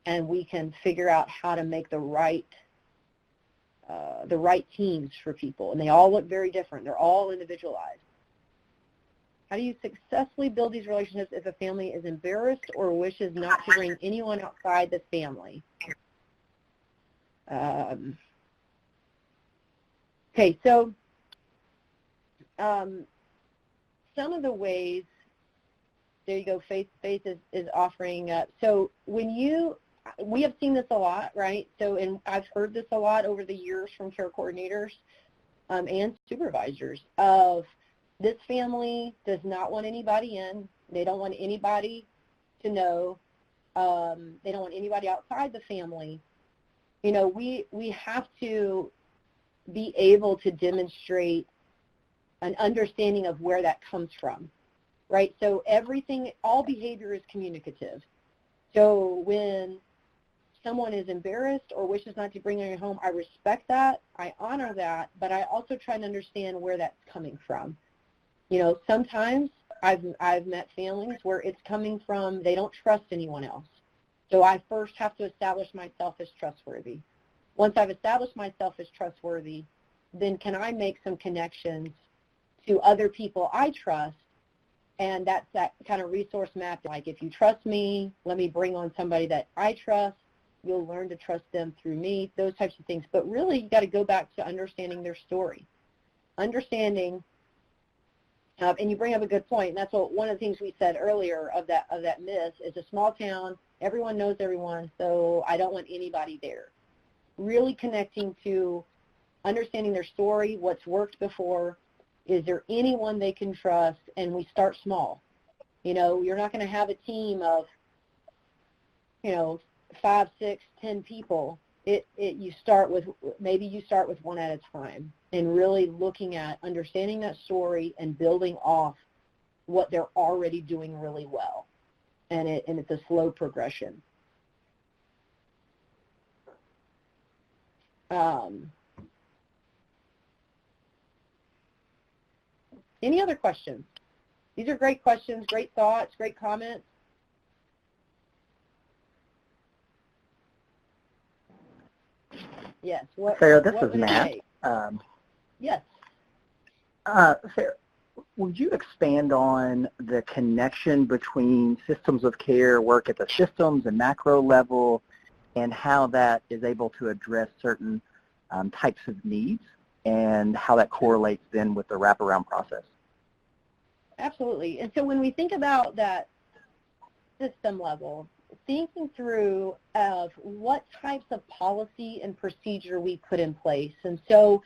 and we can figure out how to make the right teams for people. And they all look very different. They're all individualized. How do you successfully build these relationships if a family is embarrassed or wishes not to bring anyone outside the family? Okay, so some of the ways, there you go, Faith is offering up. So we have seen this a lot, right? So, and I've heard this a lot over the years from care coordinators and supervisors of, this family does not want anybody in. They don't want anybody to know. They don't want anybody outside the family. You know, we have to be able to demonstrate an understanding of where that comes from, right? So everything, all behavior is communicative. So when someone is embarrassed or wishes not to bring anyone home, I respect that, I honor that, but I also try to understand where that's coming from. You know, sometimes I've met families where it's coming from they don't trust anyone else. So I first have to establish myself as trustworthy. Once I've established myself as trustworthy, then can I make some connections to other people I trust? And that's that kind of resource map. Like, if you trust me, let me bring on somebody that I trust. You'll learn to trust them through me, those types of things. But really, you got to go back to understanding their story. Understanding, and you bring up a good point, and that's one of the things we said earlier of that myth is a small town, everyone knows everyone, so I don't want anybody there. Really connecting to understanding their story, what's worked before, is there anyone they can trust, and we start small. You know, you're not going to have a team of, 5, 6, 10 people. You start with one at a time, and really looking at understanding that story and building off what they're already doing really well. And it's a slow progression. Any other questions? These are great questions, great thoughts, great comments. Yes. Sarah, this is Matt. Yes. Sarah, would you expand on the connection between systems of care work at the systems and macro level, and how that is able to address certain types of needs, and how that correlates then with the wraparound process? Absolutely. And so when we think about that system level, thinking through of what types of policy and procedure we put in place. And so,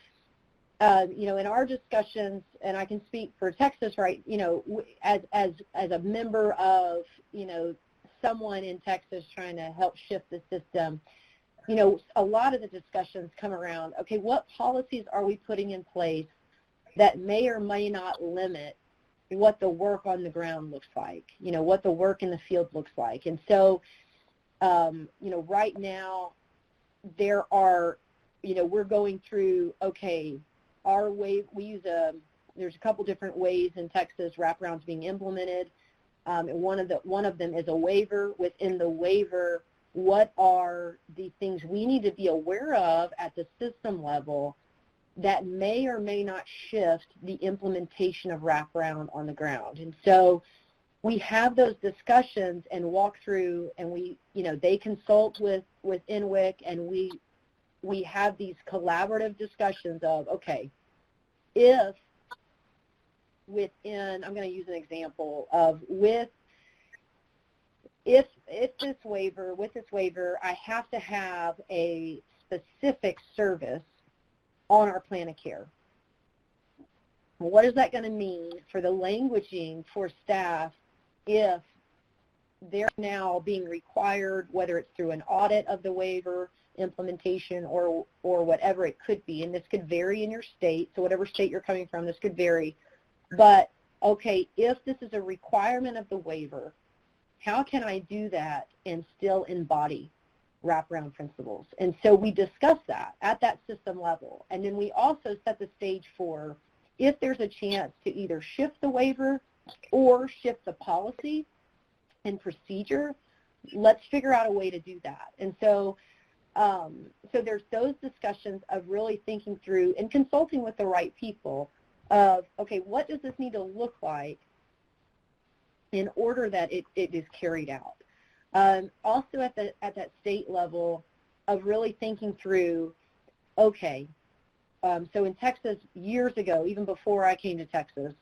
in our discussions, and I can speak for Texas, right, as a member of, someone in Texas trying to help shift the system, a lot of the discussions come around, okay, what policies are we putting in place that may or may not limit what the work on the ground looks like, what the work in the field looks like. And so, right now there are, we're going through, okay, our way, there's a couple different ways in Texas wraparounds being implemented. And one of them is a waiver. Within the waiver, what are the things we need to be aware of at the system level that may or may not shift the implementation of wraparound on the ground? And so we have those discussions and walk through, and they consult with INWIC, and we have these collaborative discussions of, okay, if within, I'm going to use an example of with this waiver, I have to have a specific service on our plan of care. What is that going to mean for the languaging for staff if they're now being required, whether it's through an audit of the waiver, implementation or whatever it could be, and this could vary in your state, so whatever state you're coming from, this could vary. But, okay, if this is a requirement of the waiver, how can I do that and still embody wraparound principles? And so we discuss that at that system level. And then we also set the stage for if there's a chance to either shift the waiver or shift the policy and procedure, let's figure out a way to do that. And so so there's those discussions of really thinking through and consulting with the right people of, okay, what does this need to look like in order that it is carried out? Also at that state level of really thinking through, okay, so in Texas years ago, even before I came to Texas,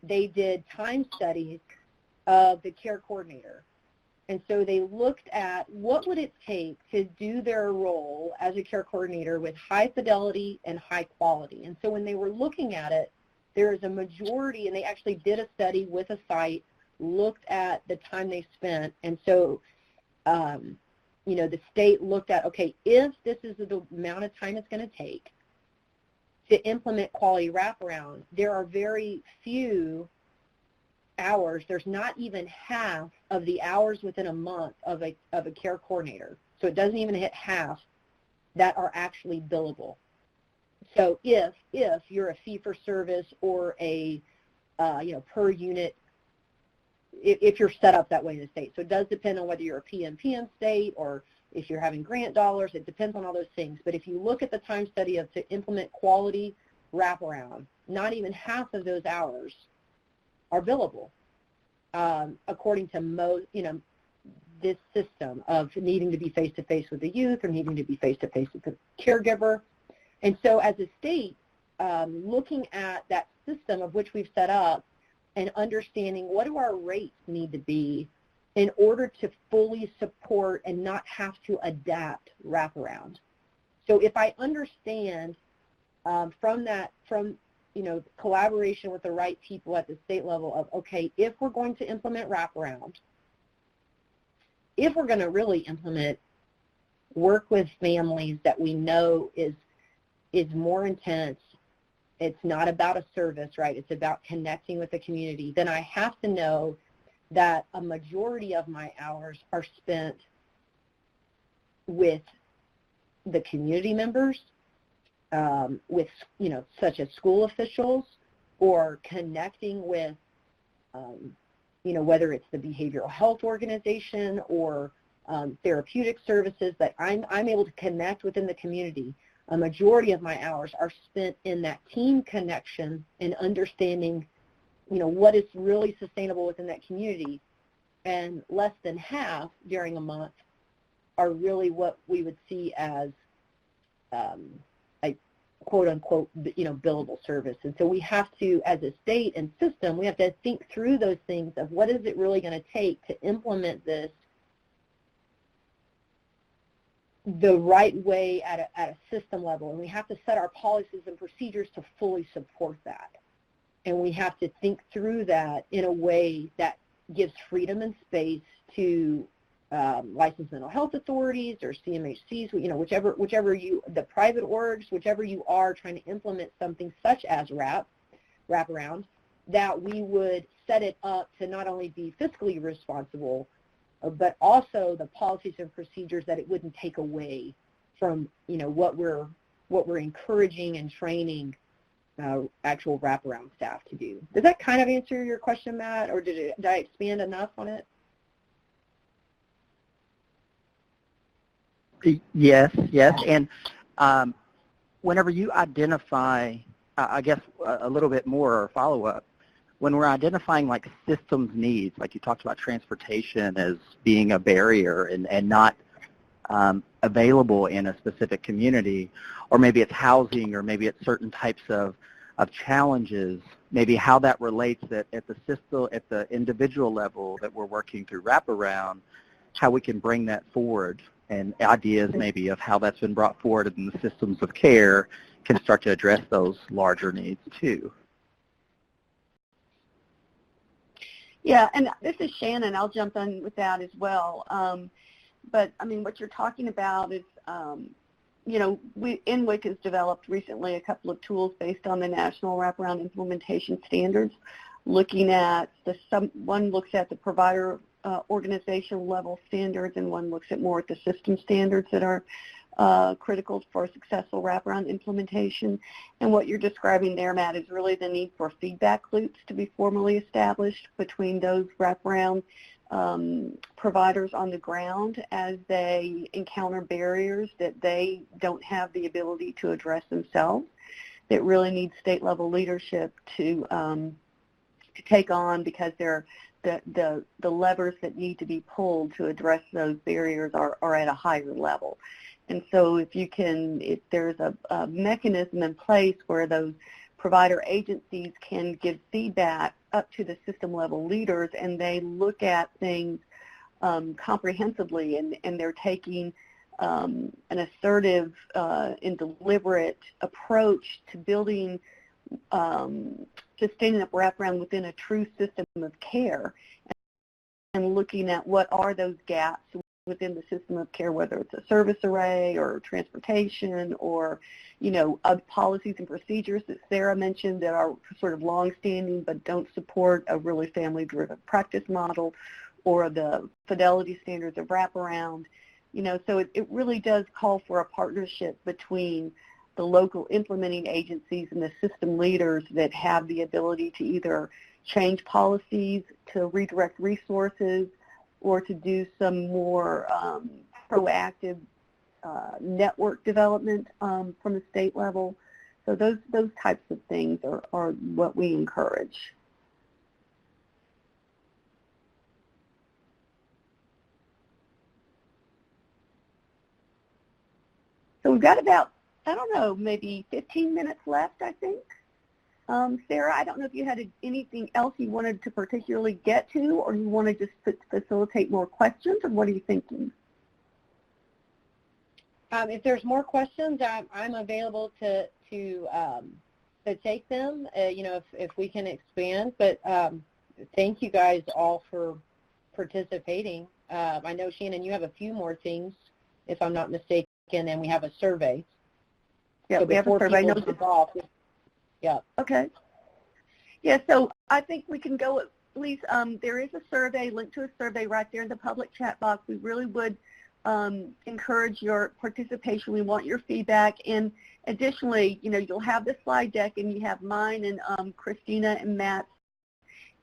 they did time studies of the care coordinator. And so they looked at what would it take to do their role as a care coordinator with high fidelity and high quality. And so when they were looking at it, there is a majority, and they actually did a study with a site, looked at the time they spent. And so, you know, the state looked at, okay, if this is the amount of time it's going to take to implement quality wraparound, there are very few hours. There's not even half of the hours within a month of a care coordinator. So it doesn't even hit half that are actually billable. So if you're a fee-for-service or a you know, per unit, if you're set up that way in the state. So it does depend on whether you're a PM state or if you're having grant dollars. It depends on all those things. But if you look at the time study of to implement quality wraparound, not even half of those hours are billable, according to most, you know, this system of needing to be face-to-face with the youth or needing to be face-to-face with the caregiver. And so as a state, looking at that system of which we've set up and understanding what do our rates need to be in order to fully support and not have to adapt wraparound. So if I understand from you know, collaboration with the right people at the state level of, okay, if we're going to implement wraparound, if we're going to really implement work with families that we know is more intense, it's not about a service, right? It's about connecting with the community, then I have to know that a majority of my hours are spent with the community members, with, you know, such as school officials, or connecting with, you know, whether it's the behavioral health organization or therapeutic services, that I'm able to connect within the community. A majority of my hours are spent in that team connection and understanding, you know, what is really sustainable within that community. And less than half during a month are really what we would see as a quote-unquote, you know, billable service. And so we have to, as a state and system, we have to think through those things of what is it really going to take to implement this the right way at a system level. And we have to set our policies and procedures to fully support that. And we have to think through that in a way that gives freedom and space to licensed mental health authorities or CMHCs, you know, whichever you, the private orgs, whichever you are trying to implement something such as wraparound, that we would set it up to not only be fiscally responsible, but also the policies and procedures that it wouldn't take away from, you know, what we're encouraging and training actual wraparound staff to do. Does that kind of answer your question, Matt, or did I expand enough on it? Yes. And whenever you identify, I guess a little bit more or follow-up, when we're identifying like systems needs, like you talked about transportation as being a barrier and not available in a specific community, or maybe it's housing, or maybe it's certain types of challenges, maybe how that relates that at the system, at the individual level that we're working through wraparound, how we can bring that forward, and ideas maybe of how that's been brought forward in the systems of care can start to address those larger needs too. Yeah, and this is Shannon. I'll jump in with that as well. But I mean, what you're talking about is, you know, NWIC has developed recently a couple of tools based on the National Wraparound Implementation Standards, looking at one looks at the provider organizational level standards, and one looks at more at the system standards that are critical for successful wraparound implementation. And what you're describing there, Matt, is really the need for feedback loops to be formally established between those wraparound providers on the ground as they encounter barriers that they don't have the ability to address themselves, that really need state-level leadership to take on, because they're the levers that need to be pulled to address those barriers are at a higher level. And so if there's a mechanism in place where those provider agencies can give feedback up to the system level leaders, and they look at things comprehensively, and they're taking an assertive and deliberate approach to building, to standing up wraparound within a true system of care, and looking at what are those gaps within the system of care, whether it's a service array or transportation, or, you know, policies and procedures that Sarah mentioned that are sort of long-standing but don't support a really family-driven practice model, or the fidelity standards of wraparound. You know, so it really does call for a partnership between the local implementing agencies and the system leaders that have the ability to either change policies, to redirect resources, or to do some more proactive network development from the state level. So those types of things are what we encourage. So we've got about, I don't know, maybe 15 minutes left, I think. Sarah, I don't know if you had anything else you wanted to particularly get to, or you want to just facilitate more questions, or what are you thinking? If there's more questions, I'm available to take them, you know, if we can expand. But thank you guys all for participating. I know, Shannon, you have a few more things, if I'm not mistaken, and we have a survey. Yeah, so we have a survey. Yeah. Okay. Yeah, so I think we can go, please, there is a survey, link to a survey right there in the public chat box. We really would encourage your participation. We want your feedback. And additionally, you know, you'll have the slide deck, and you have mine and Christina and Matt's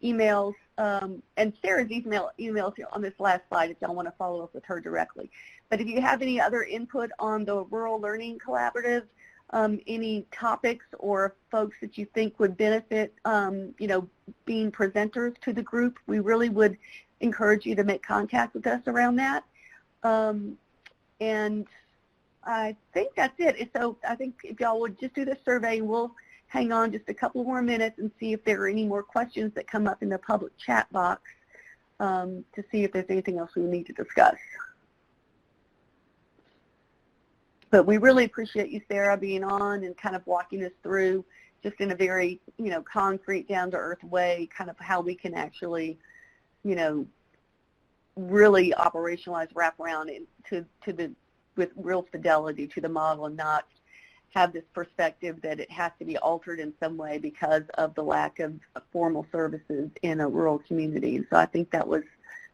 emails, and Sarah's emails on this last slide if y'all want to follow up with her directly. But if you have any other input on the Rural Learning Collaborative, any topics or folks that you think would benefit, you know, being presenters to the group, we really would encourage you to make contact with us around that. And I think that's it. So I think if y'all would just do the survey, we'll hang on just a couple more minutes and see if there are any more questions that come up in the public chat box, to see if there's anything else we need to discuss. But we really appreciate you, Sarah, being on and kind of walking us through just in a very, you know, concrete, down-to-earth way, kind of how we can actually, you know, really operationalize wraparound with real fidelity to the model, and not have this perspective that it has to be altered in some way because of the lack of formal services in a rural community. So I think that was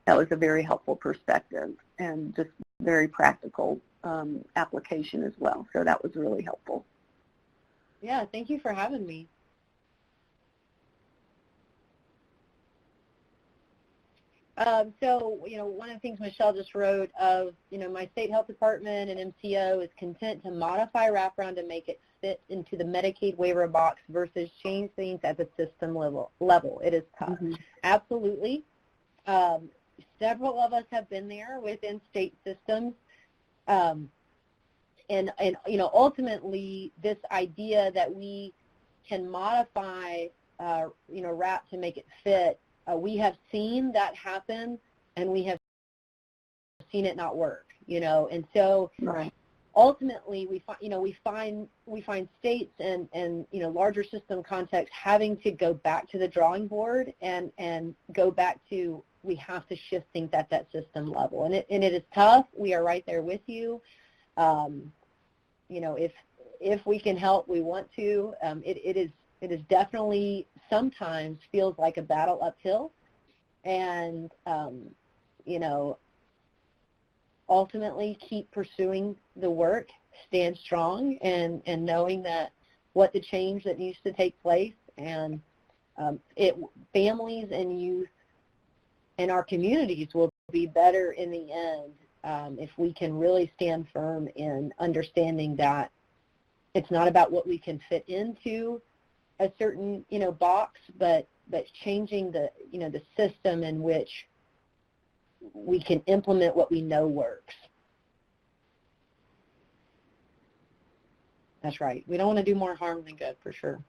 a very helpful perspective, and just very practical application as well. So that was really helpful. Yeah, thank you for having me. So, you know, one of the things Michelle just wrote of, you know, my state health department and MCO is content to modify wraparound to make it fit into the Medicaid waiver box versus change things at the system level. It is tough. Mm-hmm. Absolutely. Several of us have been there within state systems. And you know, ultimately, this idea that we can modify, you know, RAP to make it fit, we have seen that happen, and we have seen it not work, you know. And so, right. Ultimately, we find states and you know, larger system contexts having to go back to the drawing board and go back to we have to shift things at that system level. And it is tough. We are right there with you. You know, if we can help, we want to. It is definitely sometimes feels like a battle uphill. And, you know, ultimately keep pursuing the work, stand strong, and knowing that what the change that needs to take place, and families and youth and our communities will be better in the end if we can really stand firm in understanding that it's not about what we can fit into a certain, you know, box, but changing the, you know, the system in which we can implement what we know works. That's right. We don't want to do more harm than good, for sure.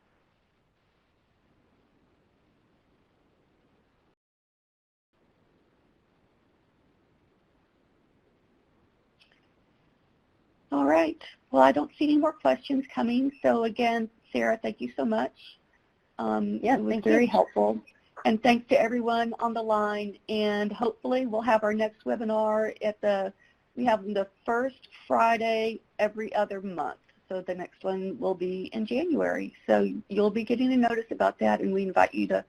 All right. Well, I don't see any more questions coming. So again, Sarah, thank you so much. Yes, it was very helpful. And thanks to everyone on the line. And hopefully we'll have our next webinar we have the first Friday every other month. So the next one will be in January. So you'll be getting a notice about that, and we invite you to